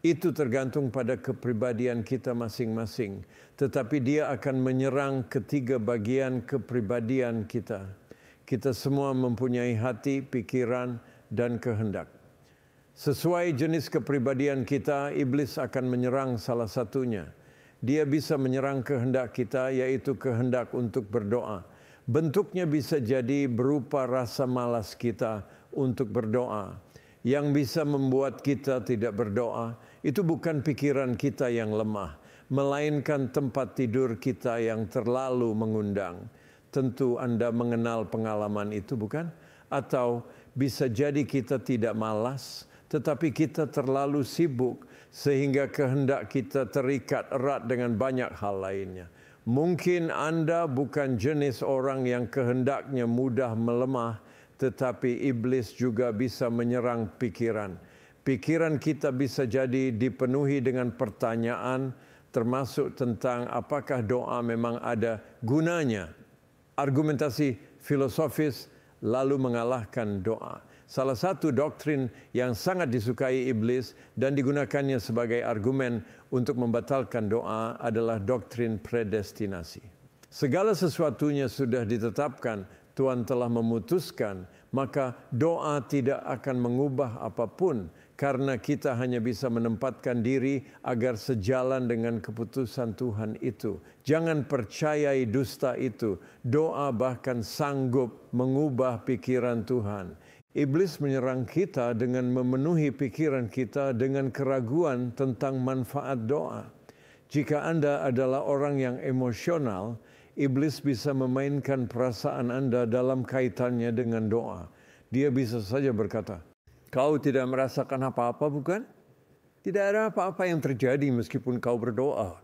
Itu tergantung pada kepribadian kita masing-masing. Tetapi dia akan menyerang ketiga bagian kepribadian kita. Kita semua mempunyai hati, pikiran, dan kehendak. Sesuai jenis kepribadian kita, iblis akan menyerang salah satunya. Dia bisa menyerang kehendak kita, yaitu kehendak untuk berdoa. Bentuknya bisa jadi berupa rasa malas kita untuk berdoa. Yang bisa membuat kita tidak berdoa, itu bukan pikiran kita yang lemah, melainkan tempat tidur kita yang terlalu mengundang. Tentu Anda mengenal pengalaman itu, bukan? Atau bisa jadi kita tidak malas, tetapi kita terlalu sibuk sehingga kehendak kita terikat erat dengan banyak hal lainnya. Mungkin Anda bukan jenis orang yang kehendaknya mudah melemah, tetapi iblis juga bisa menyerang pikiran. Pikiran kita bisa jadi dipenuhi dengan pertanyaan, termasuk tentang apakah doa memang ada gunanya. Argumentasi filosofis lalu mengalahkan doa. Salah satu doktrin yang sangat disukai iblis dan digunakannya sebagai argumen untuk membatalkan doa adalah doktrin predestinasi. Segala sesuatunya sudah ditetapkan, Tuhan telah memutuskan, maka doa tidak akan mengubah apapun karena kita hanya bisa menempatkan diri agar sejalan dengan keputusan Tuhan itu. Jangan percayai dusta itu. Doa bahkan sanggup mengubah pikiran Tuhan. Iblis menyerang kita dengan memenuhi pikiran kita dengan keraguan tentang manfaat doa. Jika Anda adalah orang yang emosional, iblis bisa memainkan perasaan Anda dalam kaitannya dengan doa. Dia bisa saja berkata, kau tidak merasakan apa-apa bukan? Tidak ada apa-apa yang terjadi meskipun kau berdoa.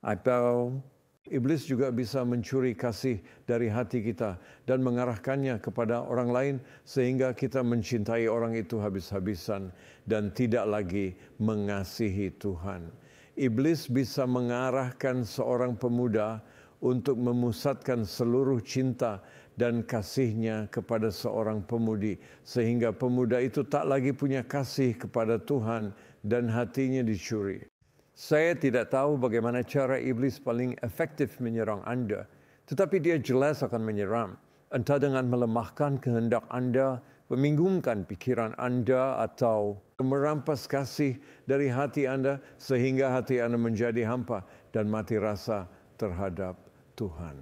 Atau iblis juga bisa mencuri kasih dari hati kita dan mengarahkannya kepada orang lain sehingga kita mencintai orang itu habis-habisan dan tidak lagi mengasihi Tuhan. Iblis bisa mengarahkan seorang pemuda untuk memusatkan seluruh cinta dan kasihnya kepada seorang pemudi, sehingga pemuda itu tak lagi punya kasih kepada Tuhan dan hatinya dicuri. Saya tidak tahu bagaimana cara iblis paling efektif menyerang Anda, tetapi dia jelas akan menyerang, entah dengan melemahkan kehendak Anda, membingungkan pikiran Anda, atau merampas kasih dari hati Anda sehingga hati Anda menjadi hampa dan mati rasa terhadap Tuhan.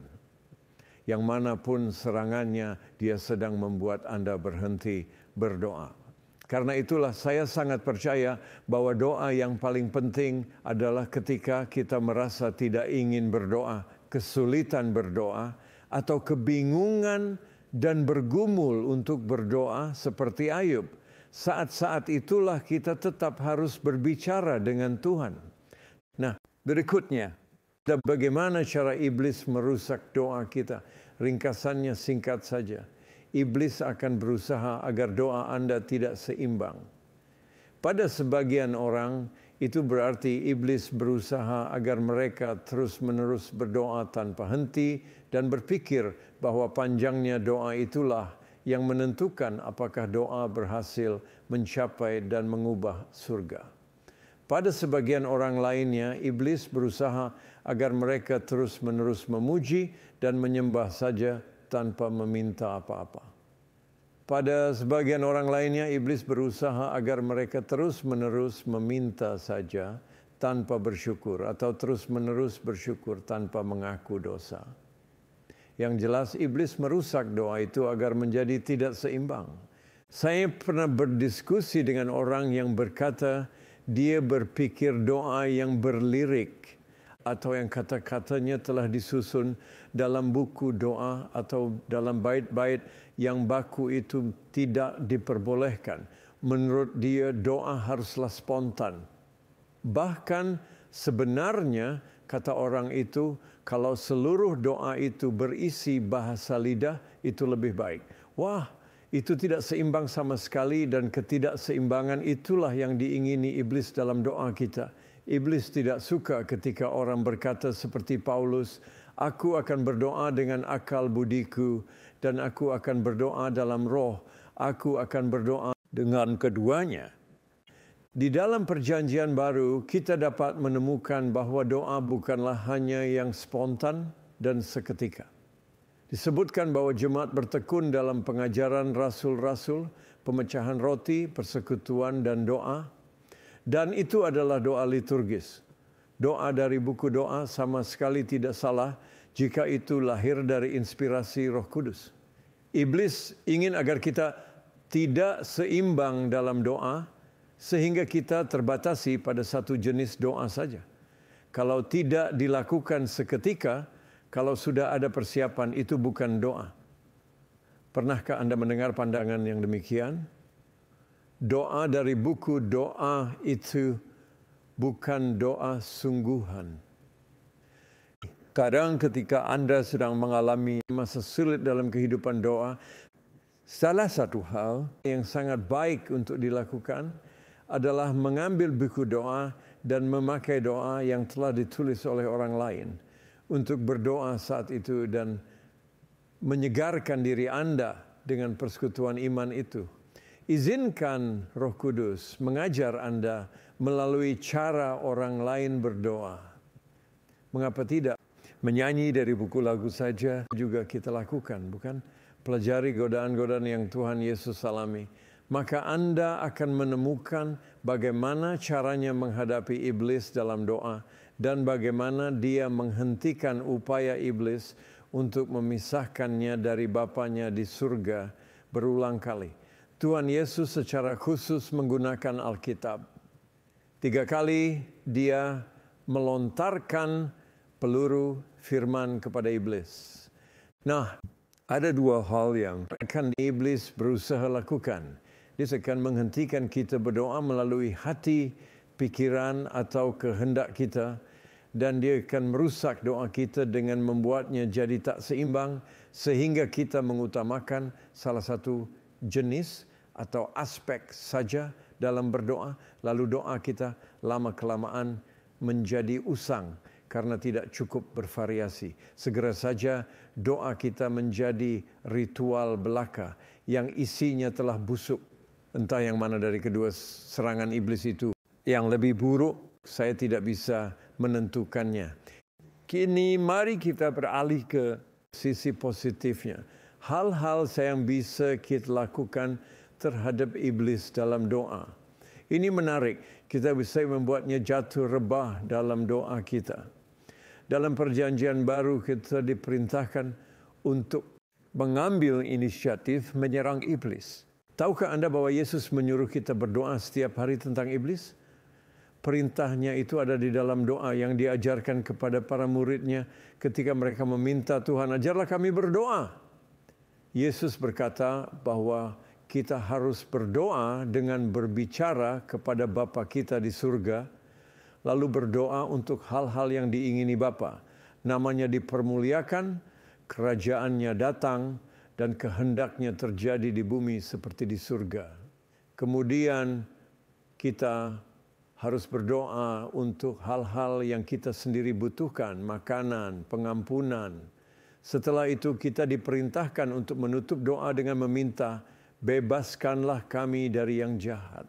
Yang manapun serangannya, dia sedang membuat Anda berhenti berdoa. Karena itulah saya sangat percaya bahwa doa yang paling penting adalah ketika kita merasa tidak ingin berdoa, kesulitan berdoa, atau kebingungan dan bergumul untuk berdoa seperti Ayub. Saat-saat itulah kita tetap harus berbicara dengan Tuhan. Nah, berikutnya, bagaimana cara iblis merusak doa kita? Ringkasannya singkat saja. Iblis akan berusaha agar doa Anda tidak seimbang. Pada sebagian orang, itu berarti iblis berusaha agar mereka terus-menerus berdoa tanpa henti dan berpikir bahwa panjangnya doa itulah yang menentukan apakah doa berhasil mencapai dan mengubah surga. Pada sebagian orang lainnya, iblis berusaha agar mereka terus-menerus memuji dan menyembah saja tanpa meminta apa-apa. Pada sebagian orang lainnya, iblis berusaha agar mereka terus-menerus meminta saja tanpa bersyukur, atau terus-menerus bersyukur tanpa mengaku dosa. Yang jelas, iblis merusak doa itu agar menjadi tidak seimbang. Saya pernah berdiskusi dengan orang yang berkata, dia berpikir doa yang berlirik atau yang kata-katanya telah disusun dalam buku doa atau dalam bait-bait yang baku itu tidak diperbolehkan. Menurut dia doa haruslah spontan. Bahkan sebenarnya kata orang itu, kalau seluruh doa itu berisi bahasa lidah itu lebih baik. Wah, itu tidak seimbang sama sekali, dan ketidakseimbangan itulah yang diingini iblis dalam doa kita. Iblis tidak suka ketika orang berkata seperti Paulus, aku akan berdoa dengan akal budiku dan aku akan berdoa dalam roh. Aku akan berdoa dengan keduanya. Di dalam perjanjian baru, kita dapat menemukan bahwa doa bukanlah hanya yang spontan dan seketika. Disebutkan bahwa jemaat bertekun dalam pengajaran rasul-rasul, pemecahan roti, persekutuan, dan doa. Dan itu adalah doa liturgis. Doa dari buku doa sama sekali tidak salah jika itu lahir dari inspirasi Roh Kudus. Iblis ingin agar kita tidak seimbang dalam doa, sehingga kita terbatasi pada satu jenis doa saja. Kalau tidak dilakukan seketika, kalau sudah ada persiapan, itu bukan doa. Pernahkah Anda mendengar pandangan yang demikian? Doa dari buku doa itu bukan doa sungguhan. Kadang ketika Anda sedang mengalami masa sulit dalam kehidupan doa, salah satu hal yang sangat baik untuk dilakukan adalah mengambil buku doa dan memakai doa yang telah ditulis oleh orang lain untuk berdoa saat itu dan menyegarkan diri Anda dengan persekutuan iman itu. Izinkan Roh Kudus mengajar Anda melalui cara orang lain berdoa. Mengapa tidak? Menyanyi dari buku lagu saja juga kita lakukan, bukan? Pelajari godaan-godaan yang Tuhan Yesus alami. Maka Anda akan menemukan bagaimana caranya menghadapi iblis dalam doa dan bagaimana dia menghentikan upaya iblis untuk memisahkannya dari Bapanya di surga berulang kali. Tuhan Yesus secara khusus menggunakan Alkitab. 3 kali dia melontarkan peluru firman kepada iblis. Nah, ada 2 hal yang akan iblis berusaha lakukan. Dia akan menghentikan kita berdoa melalui hati, pikiran atau kehendak kita, dan dia akan merusak doa kita dengan membuatnya jadi tak seimbang sehingga kita mengutamakan salah satu jenis atau aspek saja dalam berdoa, lalu doa kita lama-kelamaan menjadi usang karena tidak cukup bervariasi. Segera saja doa kita menjadi ritual belaka yang isinya telah busuk. Entah yang mana dari kedua serangan iblis itu yang lebih buruk, saya tidak bisa menentukannya. Kini mari kita beralih ke sisi positifnya. Hal-hal yang bisa kita lakukan terhadap iblis dalam doa. Ini menarik, kita bisa membuatnya jatuh rebah dalam doa kita. Dalam perjanjian baru kita diperintahkan untuk mengambil inisiatif menyerang iblis. Tahukah Anda bahwa Yesus menyuruh kita berdoa setiap hari tentang iblis? Perintahnya itu ada di dalam doa yang diajarkan kepada para muridnya ketika mereka meminta Tuhan, ajarlah kami berdoa. Yesus berkata bahwa kita harus berdoa dengan berbicara kepada Bapa kita di surga, lalu berdoa untuk hal-hal yang diingini Bapa. Namanya dipermuliakan, kerajaannya datang, dan kehendaknya terjadi di bumi seperti di surga. Kemudian kita harus berdoa untuk hal-hal yang kita sendiri butuhkan, makanan, pengampunan. Setelah itu kita diperintahkan untuk menutup doa dengan meminta, bebaskanlah kami dari yang jahat.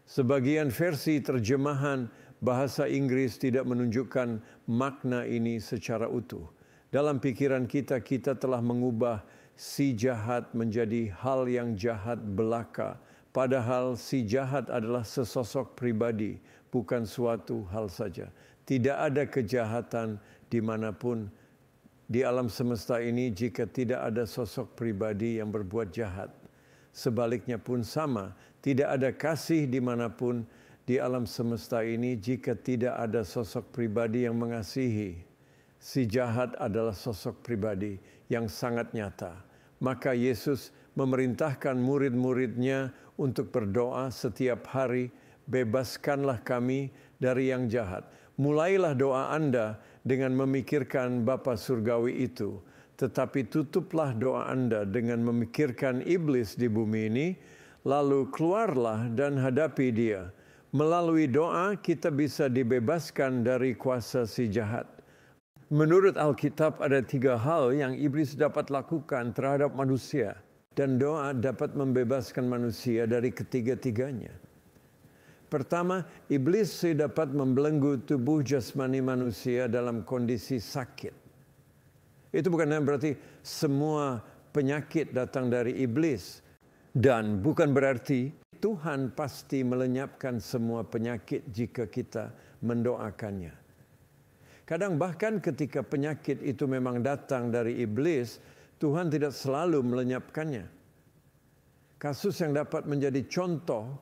Sebagian versi terjemahan bahasa Inggris tidak menunjukkan makna ini secara utuh. Dalam pikiran kita telah mengubah si jahat menjadi hal yang jahat belaka. Padahal si jahat adalah sesosok pribadi, bukan suatu hal saja. Tidak ada kejahatan dimanapun di alam semesta ini jika tidak ada sosok pribadi yang berbuat jahat. Sebaliknya pun sama, tidak ada kasih dimanapun di alam semesta ini jika tidak ada sosok pribadi yang mengasihi. Si jahat adalah sosok pribadi yang sangat nyata. Maka Yesus memerintahkan murid-muridnya untuk berdoa setiap hari, bebaskanlah kami dari yang jahat. Mulailah doa Anda dengan memikirkan Bapa Surgawi itu, tetapi tutuplah doa Anda dengan memikirkan iblis di bumi ini, lalu keluarlah dan hadapi dia. Melalui doa kita bisa dibebaskan dari kuasa si jahat. Menurut Alkitab ada 3 hal yang iblis dapat lakukan terhadap manusia, dan doa dapat membebaskan manusia dari ketiga-tiganya. Pertama, iblis dapat membelenggu tubuh jasmani manusia dalam kondisi sakit. Itu bukan berarti semua penyakit datang dari iblis. Dan bukan berarti Tuhan pasti melenyapkan semua penyakit jika kita mendoakannya. Kadang bahkan ketika penyakit itu memang datang dari iblis, Tuhan tidak selalu melenyapkannya. Kasus yang dapat menjadi contoh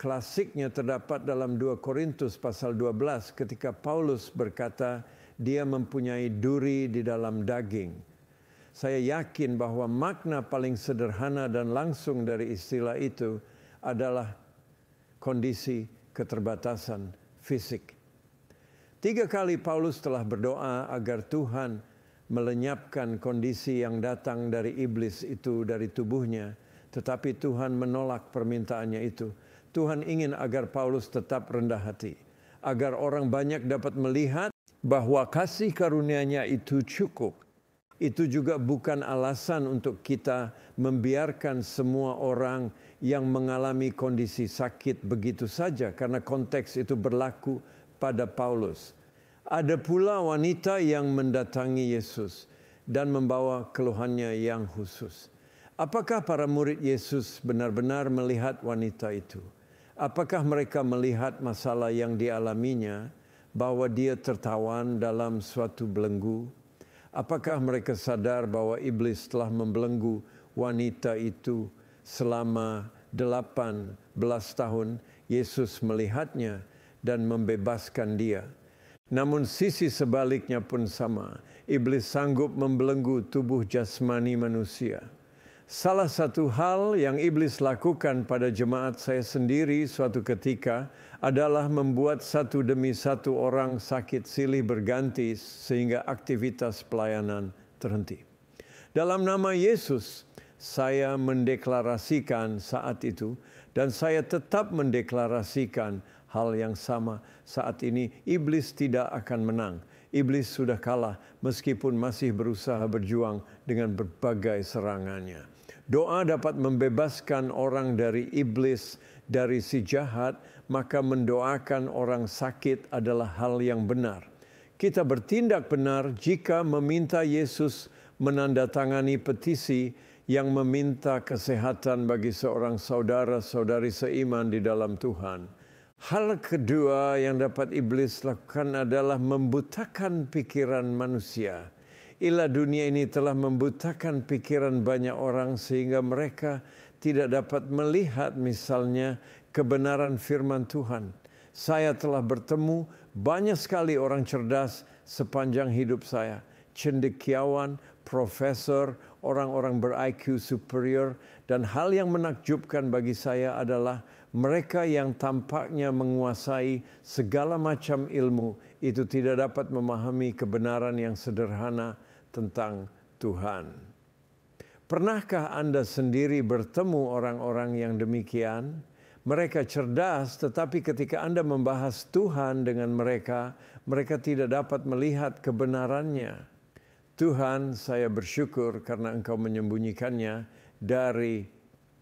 klasiknya terdapat dalam 2 Korintus pasal 12 ketika Paulus berkata dia mempunyai duri di dalam daging. Saya yakin bahwa makna paling sederhana dan langsung dari istilah itu adalah kondisi keterbatasan fisik. 3 kali Paulus telah berdoa agar Tuhan melenyapkan kondisi yang datang dari iblis itu dari tubuhnya, tetapi Tuhan menolak permintaannya itu. Tuhan ingin agar Paulus tetap rendah hati, agar orang banyak dapat melihat bahwa kasih karunia-Nya itu cukup. Itu juga bukan alasan untuk kita membiarkan semua orang yang mengalami kondisi sakit begitu saja, karena konteks itu berlaku pada Paulus. Ada pula wanita yang mendatangi Yesus dan membawa keluhannya yang khusus. Apakah para murid Yesus benar-benar melihat wanita itu? Apakah mereka melihat masalah yang dialaminya, bahwa dia tertawan dalam suatu belenggu? Apakah mereka sadar bahwa iblis telah membelenggu wanita itu selama 18 tahun? Yesus melihatnya dan membebaskan dia. Namun sisi sebaliknya pun sama. Iblis sanggup membelenggu tubuh jasmani manusia. Salah satu hal yang iblis lakukan pada jemaat saya sendiri suatu ketika adalah membuat satu demi satu orang sakit silih berganti sehingga aktivitas pelayanan terhenti. Dalam nama Yesus, saya mendeklarasikan saat itu dan saya tetap mendeklarasikan hal yang sama saat ini. Iblis tidak akan menang. iblis sudah kalah meskipun masih berusaha berjuang dengan berbagai serangannya. Doa dapat membebaskan orang dari iblis, dari si jahat, maka mendoakan orang sakit adalah hal yang benar. Kita bertindak benar jika meminta Yesus menandatangani petisi yang meminta kesehatan bagi seorang saudara-saudari seiman di dalam Tuhan. Hal kedua yang dapat iblis lakukan adalah membutakan pikiran manusia. Ila dunia ini telah membutakan pikiran banyak orang sehingga mereka tidak dapat melihat misalnya kebenaran firman Tuhan. Saya telah bertemu banyak sekali orang cerdas sepanjang hidup saya. Cendekiawan, profesor, orang-orang ber-IQ superior, dan hal yang menakjubkan bagi saya adalah mereka yang tampaknya menguasai segala macam ilmu itu tidak dapat memahami kebenaran yang sederhana tentang Tuhan. Pernahkah Anda sendiri bertemu orang-orang yang demikian? Mereka cerdas, tetapi ketika Anda membahas Tuhan dengan mereka, mereka tidak dapat melihat kebenarannya. Tuhan, saya bersyukur karena Engkau menyembunyikannya dari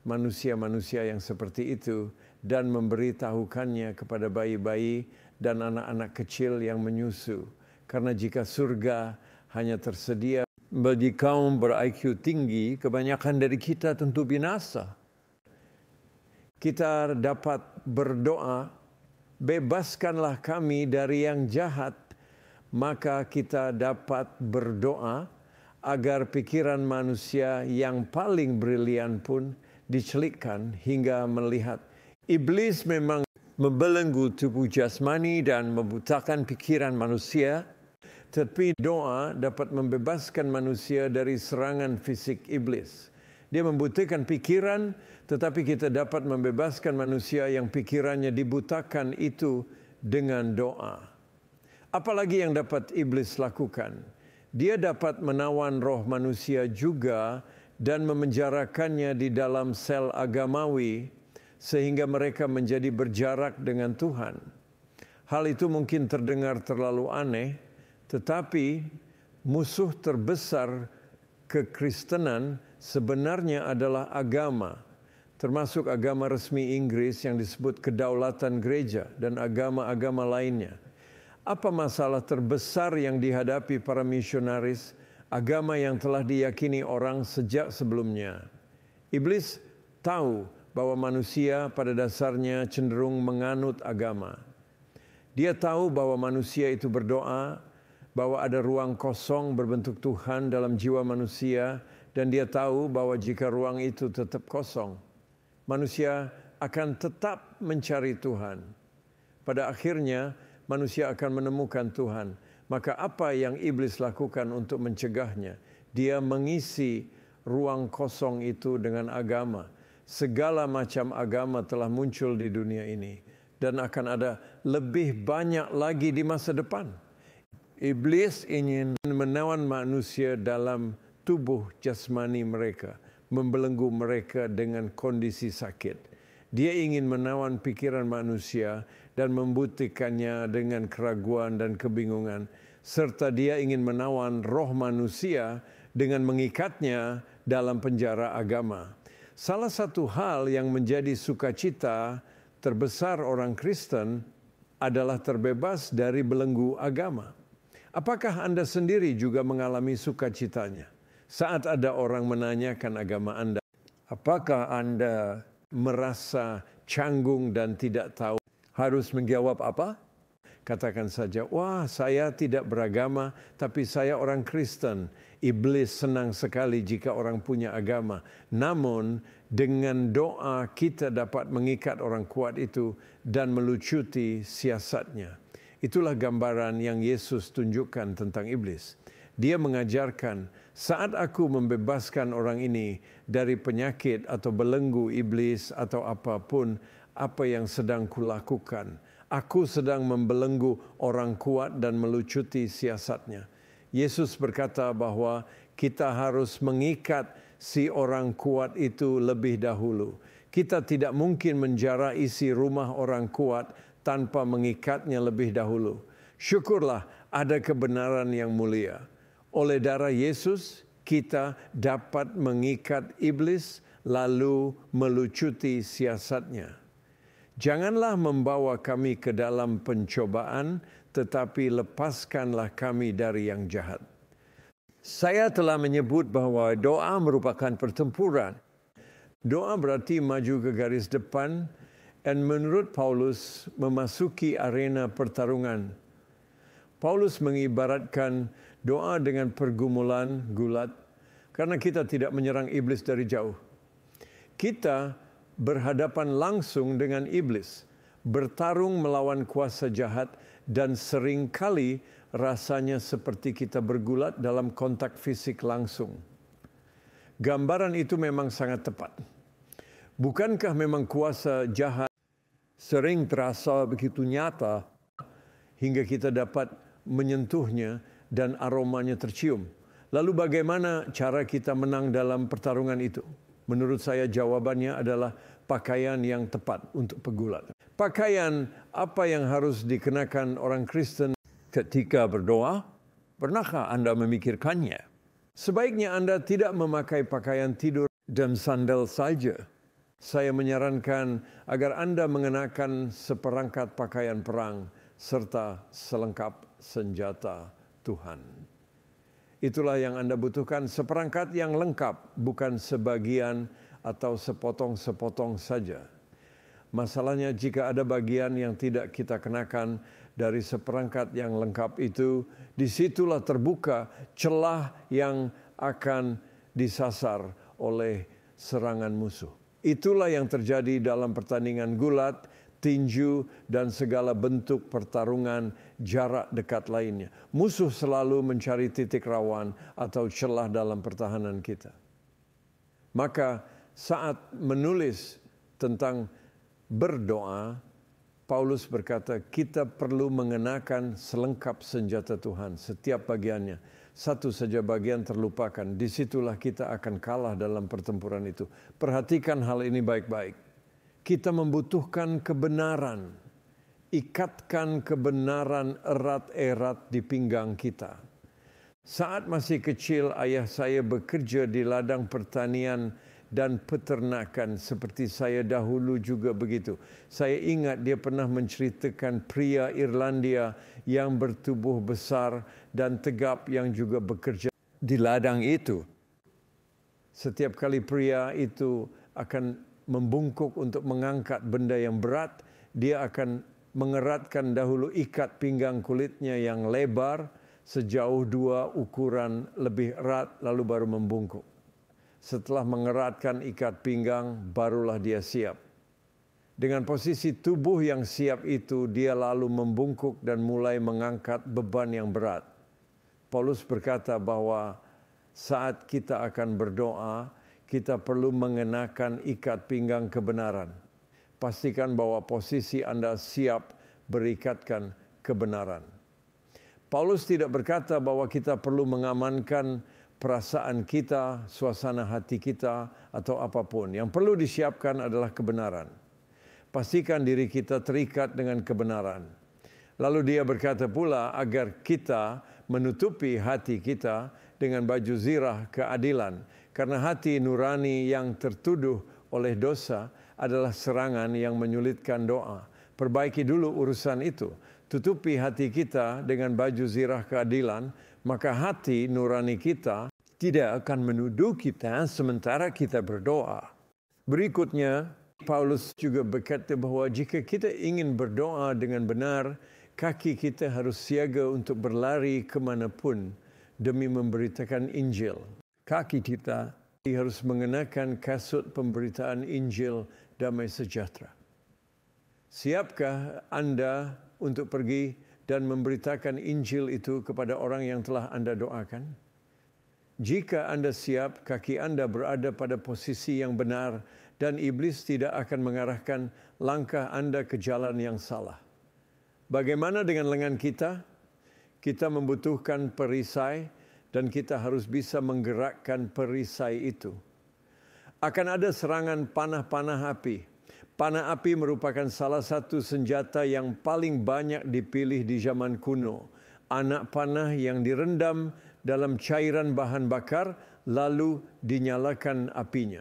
manusia-manusia yang seperti itu dan memberitahukannya kepada bayi-bayi dan anak-anak kecil yang menyusu. Karena jika surga hanya tersedia bagi kaum ber-IQ tinggi, kebanyakan dari kita tentu binasa. Kita dapat berdoa, bebaskanlah kami dari yang jahat. Maka kita dapat berdoa agar pikiran manusia yang paling brilian pun dicelikkan hingga melihat. Iblis memang membelenggu tubuh jasmani dan membutakan pikiran manusia, tapi doa dapat membebaskan manusia dari serangan fisik iblis. Dia membutakan pikiran, tetapi kita dapat membebaskan manusia yang pikirannya dibutakan itu dengan doa. Apalagi yang dapat iblis lakukan? Dia dapat menawan roh manusia juga dan memenjarakannya di dalam sel agamawi sehingga mereka menjadi berjarak dengan Tuhan. Hal itu mungkin terdengar terlalu aneh, tetapi musuh terbesar kekristenan sebenarnya adalah agama, termasuk agama resmi Inggris yang disebut kedaulatan gereja dan agama-agama lainnya. Apa masalah terbesar yang dihadapi para misionaris, agama yang telah diyakini orang sejak sebelumnya? Iblis tahu bahwa manusia pada dasarnya cenderung menganut agama. Dia tahu bahwa manusia itu berdoa, bahwa ada ruang kosong berbentuk Tuhan dalam jiwa manusia, dan dia tahu bahwa jika ruang itu tetap kosong, manusia akan tetap mencari Tuhan. Pada akhirnya, manusia akan menemukan Tuhan. Maka apa yang iblis lakukan untuk mencegahnya? Dia mengisi ruang kosong itu dengan agama. Segala macam agama telah muncul di dunia ini. Dan akan ada lebih banyak lagi di masa depan. Iblis ingin menawan manusia dalam tubuh jasmani mereka. Membelenggu mereka dengan kondisi sakit. Dia ingin menawan pikiran manusia dan membuktikannya dengan keraguan dan kebingungan. Serta dia ingin menawan roh manusia dengan mengikatnya dalam penjara agama. Salah satu hal yang menjadi sukacita terbesar orang Kristen adalah terbebas dari belenggu agama. Apakah Anda sendiri juga mengalami sukacitanya? Saat ada orang menanyakan agama Anda, apakah Anda merasa canggung dan tidak tahu harus menjawab apa? Katakan saja, wah saya tidak beragama tapi saya orang Kristen. Iblis senang sekali jika orang punya agama. Namun dengan doa kita dapat mengikat orang kuat itu dan melucuti siasatnya. Itulah gambaran yang Yesus tunjukkan tentang iblis. Dia mengajarkan, saat aku membebaskan orang ini dari penyakit atau belenggu iblis atau apapun apa yang sedang kulakukan, aku sedang membelenggu orang kuat dan melucuti siasatnya. Yesus berkata bahwa kita harus mengikat si orang kuat itu lebih dahulu. Kita tidak mungkin menjara isi rumah orang kuat tanpa mengikatnya lebih dahulu. Syukurlah ada kebenaran yang mulia. Oleh darah Yesus, kita dapat mengikat iblis lalu melucuti siasatnya. Janganlah membawa kami ke dalam pencobaan, tetapi lepaskanlah kami dari yang jahat. Saya telah menyebut bahwa doa merupakan pertempuran. Doa berarti maju ke garis depan, dan menurut Paulus memasuki arena pertarungan. Paulus mengibaratkan doa dengan pergumulan gulat, karena kita tidak menyerang iblis dari jauh. Kita berhadapan langsung dengan iblis, bertarung melawan kuasa jahat, dan seringkali rasanya seperti kita bergulat dalam kontak fisik langsung. Gambaran itu memang sangat tepat. Bukankah memang kuasa jahat sering terasa begitu nyata hingga kita dapat menyentuhnya dan aromanya tercium? Lalu bagaimana cara kita menang dalam pertarungan itu? Menurut saya jawabannya adalah pakaian yang tepat untuk pegulat. Pakaian apa yang harus dikenakan orang Kristen ketika berdoa? Pernahkah Anda memikirkannya? Sebaiknya Anda tidak memakai pakaian tidur dan sandal saja. Saya menyarankan agar Anda mengenakan seperangkat pakaian perang serta selengkap senjata Tuhan. Itulah yang Anda butuhkan, seperangkat yang lengkap, bukan sebagian atau sepotong-sepotong saja. Masalahnya jika ada bagian yang tidak kita kenakan dari seperangkat yang lengkap itu, disitulah terbuka celah yang akan disasar oleh serangan musuh. Itulah yang terjadi dalam pertandingan gulat, tinju, dan segala bentuk pertarungan jarak dekat lainnya. Musuh selalu mencari titik rawan atau celah dalam pertahanan kita. Maka saat menulis tentang berdoa, Paulus berkata kita perlu mengenakan selengkap senjata Tuhan, setiap bagiannya. Satu saja bagian terlupakan, disitulah kita akan kalah dalam pertempuran itu. Perhatikan hal ini baik-baik. Kita membutuhkan kebenaran. Ikatkan kebenaran erat-erat di pinggang kita. Saat masih kecil, ayah saya bekerja di ladang pertanian dan peternakan seperti saya dahulu juga begitu. Saya ingat dia pernah menceritakan pria Irlandia yang bertubuh besar dan tegap yang juga bekerja di ladang itu. Setiap kali pria itu akan membungkuk untuk mengangkat benda yang berat, dia akan mengeratkan dahulu ikat pinggang kulitnya yang lebar sejauh 2 ukuran lebih erat, lalu baru membungkuk. Setelah mengeratkan ikat pinggang, barulah dia siap. Dengan posisi tubuh yang siap itu, dia lalu membungkuk dan mulai mengangkat beban yang berat. Paulus berkata bahwa saat kita akan berdoa, kita perlu mengenakan ikat pinggang kebenaran. Pastikan bahwa posisi Anda siap berikatkan kebenaran. Paulus tidak berkata bahwa kita perlu mengamankan perasaan kita, suasana hati kita, atau apapun. Yang perlu disiapkan adalah kebenaran. Pastikan diri kita terikat dengan kebenaran. Lalu dia berkata pula agar kita menutupi hati kita dengan baju zirah keadilan. Karena hati nurani yang tertuduh oleh dosa adalah serangan yang menyulitkan doa. Perbaiki dulu urusan itu. Tutupi hati kita dengan baju zirah keadilan, maka hati nurani kita tidak akan menuduh kita sementara kita berdoa. Berikutnya, Paulus juga berkata bahwa jika kita ingin berdoa dengan benar, kaki kita harus siaga untuk berlari kemanapun demi memberitakan Injil. Kaki kita harus mengenakan kasut pemberitaan Injil damai sejahtera. Siapkah Anda untuk pergi dan memberitakan Injil itu kepada orang yang telah Anda doakan? Jika Anda siap, kaki Anda berada pada posisi yang benar dan iblis tidak akan mengarahkan langkah Anda ke jalan yang salah. Bagaimana dengan lengan kita? Kita membutuhkan perisai dan kita harus bisa menggerakkan perisai itu. Akan ada serangan panah-panah api. Panah api merupakan salah satu senjata yang paling banyak dipilih di zaman kuno. anak panah yang direndam dalam cairan bahan bakar lalu dinyalakan apinya.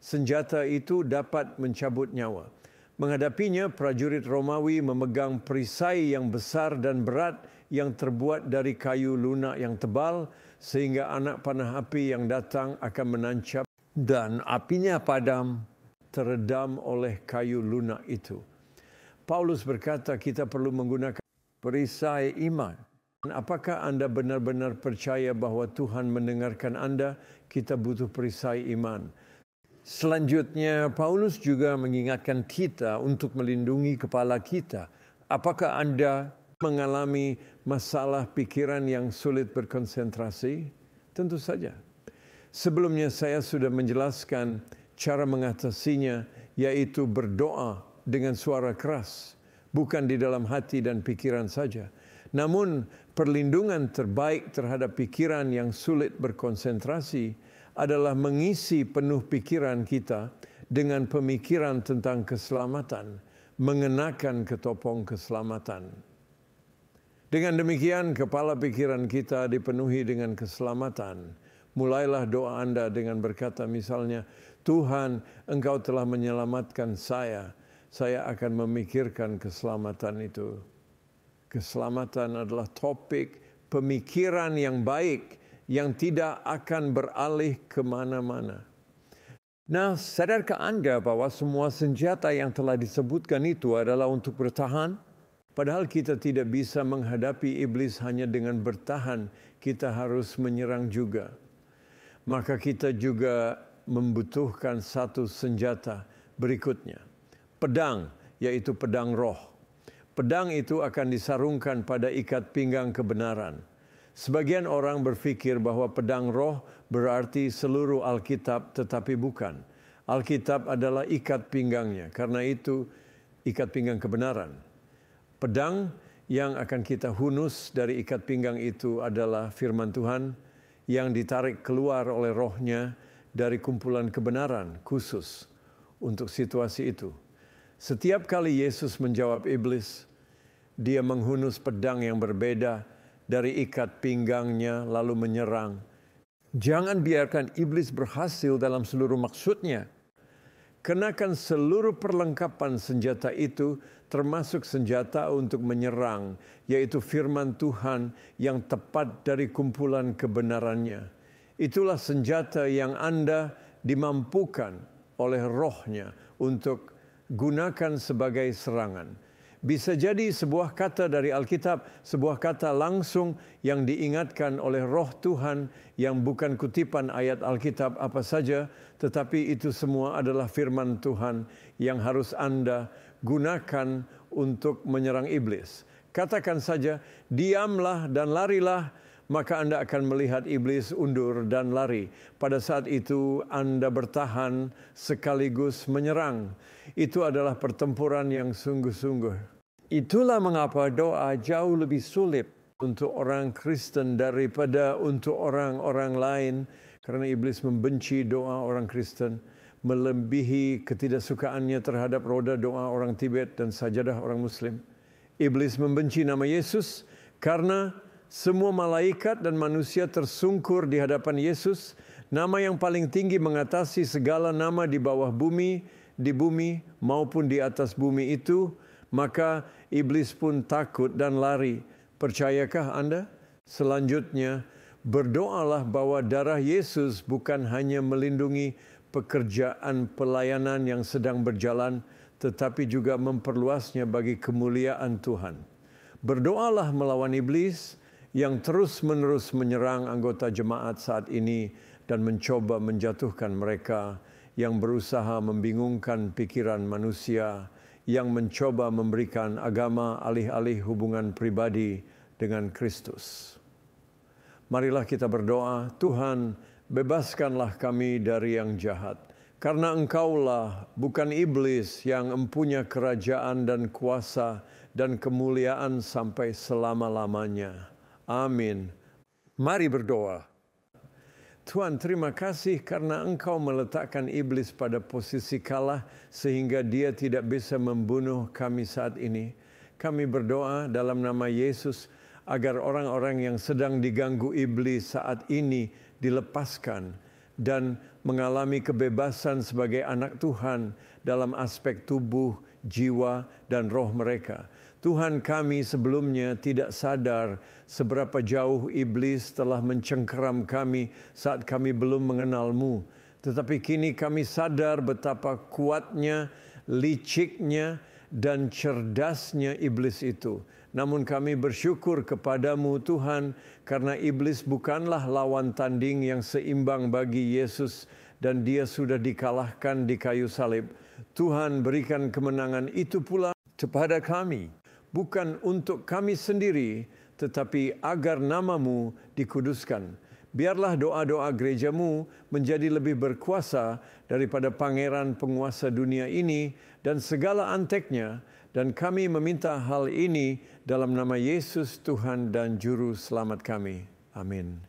Senjata itu dapat mencabut nyawa. Menghadapinya, prajurit Romawi memegang perisai yang besar dan berat yang terbuat dari kayu lunak yang tebal, sehingga anak panah api yang datang akan menancap dan apinya padam, teredam oleh kayu lunak itu. Paulus berkata kita perlu menggunakan perisai iman. Apakah Anda benar-benar percaya bahwa Tuhan mendengarkan Anda? Kita butuh perisai iman. Selanjutnya, Paulus juga mengingatkan kita untuk melindungi kepala kita. Apakah Anda mengalami masalah pikiran yang sulit berkonsentrasi? Tentu saja. Sebelumnya saya sudah menjelaskan cara mengatasinya, yaitu berdoa dengan suara keras, bukan di dalam hati dan pikiran saja. Namun, perlindungan terbaik terhadap pikiran yang sulit berkonsentrasi adalah mengisi penuh pikiran kita dengan pemikiran tentang keselamatan, mengenakan ketopong keselamatan. Dengan demikian, kepala pikiran kita dipenuhi dengan keselamatan. Mulailah doa Anda dengan berkata misalnya, Tuhan, Engkau telah menyelamatkan saya akan memikirkan keselamatan itu. Keselamatan adalah topik pemikiran yang baik, yang tidak akan beralih kemana-mana. Nah, sadarkah Anda bahwa semua senjata yang telah disebutkan itu adalah untuk bertahan? Padahal kita tidak bisa menghadapi iblis hanya dengan bertahan, kita harus menyerang juga. Maka kita juga membutuhkan satu senjata berikutnya. Pedang, yaitu pedang roh. Pedang itu akan disarungkan pada ikat pinggang kebenaran. Sebagian orang berpikir bahwa pedang roh berarti seluruh Alkitab, tetapi bukan. Alkitab adalah ikat pinggangnya, karena itu ikat pinggang kebenaran. Pedang yang akan kita hunus dari ikat pinggang itu adalah firman Tuhan yang ditarik keluar oleh rohnya dari kumpulan kebenaran khusus untuk situasi itu. Setiap kali Yesus menjawab iblis, dia menghunus pedang yang berbeda dari ikat pinggangnya lalu menyerang. Jangan biarkan iblis berhasil dalam seluruh maksudnya. Kenakan seluruh perlengkapan senjata itu, termasuk senjata untuk menyerang, yaitu firman Tuhan yang tepat dari kumpulan kebenarannya. Itulah senjata yang Anda dimampukan oleh rohnya untuk gunakan sebagai serangan. Bisa jadi sebuah kata dari Alkitab, sebuah kata langsung yang diingatkan oleh roh Tuhan yang bukan kutipan ayat Alkitab apa saja, tetapi itu semua adalah firman Tuhan yang harus Anda gunakan untuk menyerang iblis. Katakan saja, diamlah dan larilah, maka Anda akan melihat iblis undur dan lari. Pada saat itu Anda bertahan sekaligus menyerang. Itu adalah pertempuran yang sungguh-sungguh. Itulah mengapa doa jauh lebih sulit untuk orang Kristen daripada untuk orang-orang lain. Karena iblis membenci doa orang Kristen, melebihi ketidaksukaannya terhadap roda doa orang Tibet dan sajadah orang Muslim. Iblis membenci nama Yesus karena semua malaikat dan manusia tersungkur di hadapan Yesus. Nama yang paling tinggi mengatasi segala nama di bawah bumi, di bumi maupun di atas bumi itu. Maka iblis pun takut dan lari. Percayakah Anda? Selanjutnya, berdoalah bahwa darah Yesus bukan hanya melindungi pekerjaan pelayanan yang sedang berjalan, tetapi juga memperluasnya bagi kemuliaan Tuhan. Berdoalah melawan iblis yang terus-menerus menyerang anggota jemaat saat ini dan mencoba menjatuhkan mereka, yang berusaha membingungkan pikiran manusia, yang mencoba memberikan agama alih-alih hubungan pribadi dengan Kristus. Marilah kita berdoa, Tuhan, bebaskanlah kami dari yang jahat. Karena Engkaulah, bukan iblis, yang empunya kerajaan dan kuasa dan kemuliaan sampai selama-lamanya. Amin. Mari berdoa. Tuhan, terima kasih karena Engkau meletakkan iblis pada posisi kalah sehingga dia tidak bisa membunuh kami saat ini. Kami berdoa dalam nama Yesus, agar orang-orang yang sedang diganggu iblis saat ini dilepaskan dan mengalami kebebasan sebagai anak Tuhan dalam aspek tubuh, jiwa, dan roh mereka. Tuhan, kami sebelumnya tidak sadar seberapa jauh iblis telah mencengkeram kami saat kami belum mengenal-Mu. Tetapi kini kami sadar betapa kuatnya, liciknya, dan cerdasnya iblis itu. Namun kami bersyukur kepadamu Tuhan, karena iblis bukanlah lawan tanding yang seimbang bagi Yesus dan dia sudah dikalahkan di kayu salib. Tuhan, berikan kemenangan itu pula kepada kami, bukan untuk kami sendiri, tetapi agar nama-Mu dikuduskan. Biarlah doa-doa gereja-Mu menjadi lebih berkuasa daripada pangeran penguasa dunia ini dan segala anteknya, dan kami meminta hal ini dalam nama Yesus Tuhan dan Juru Selamat kami. Amin.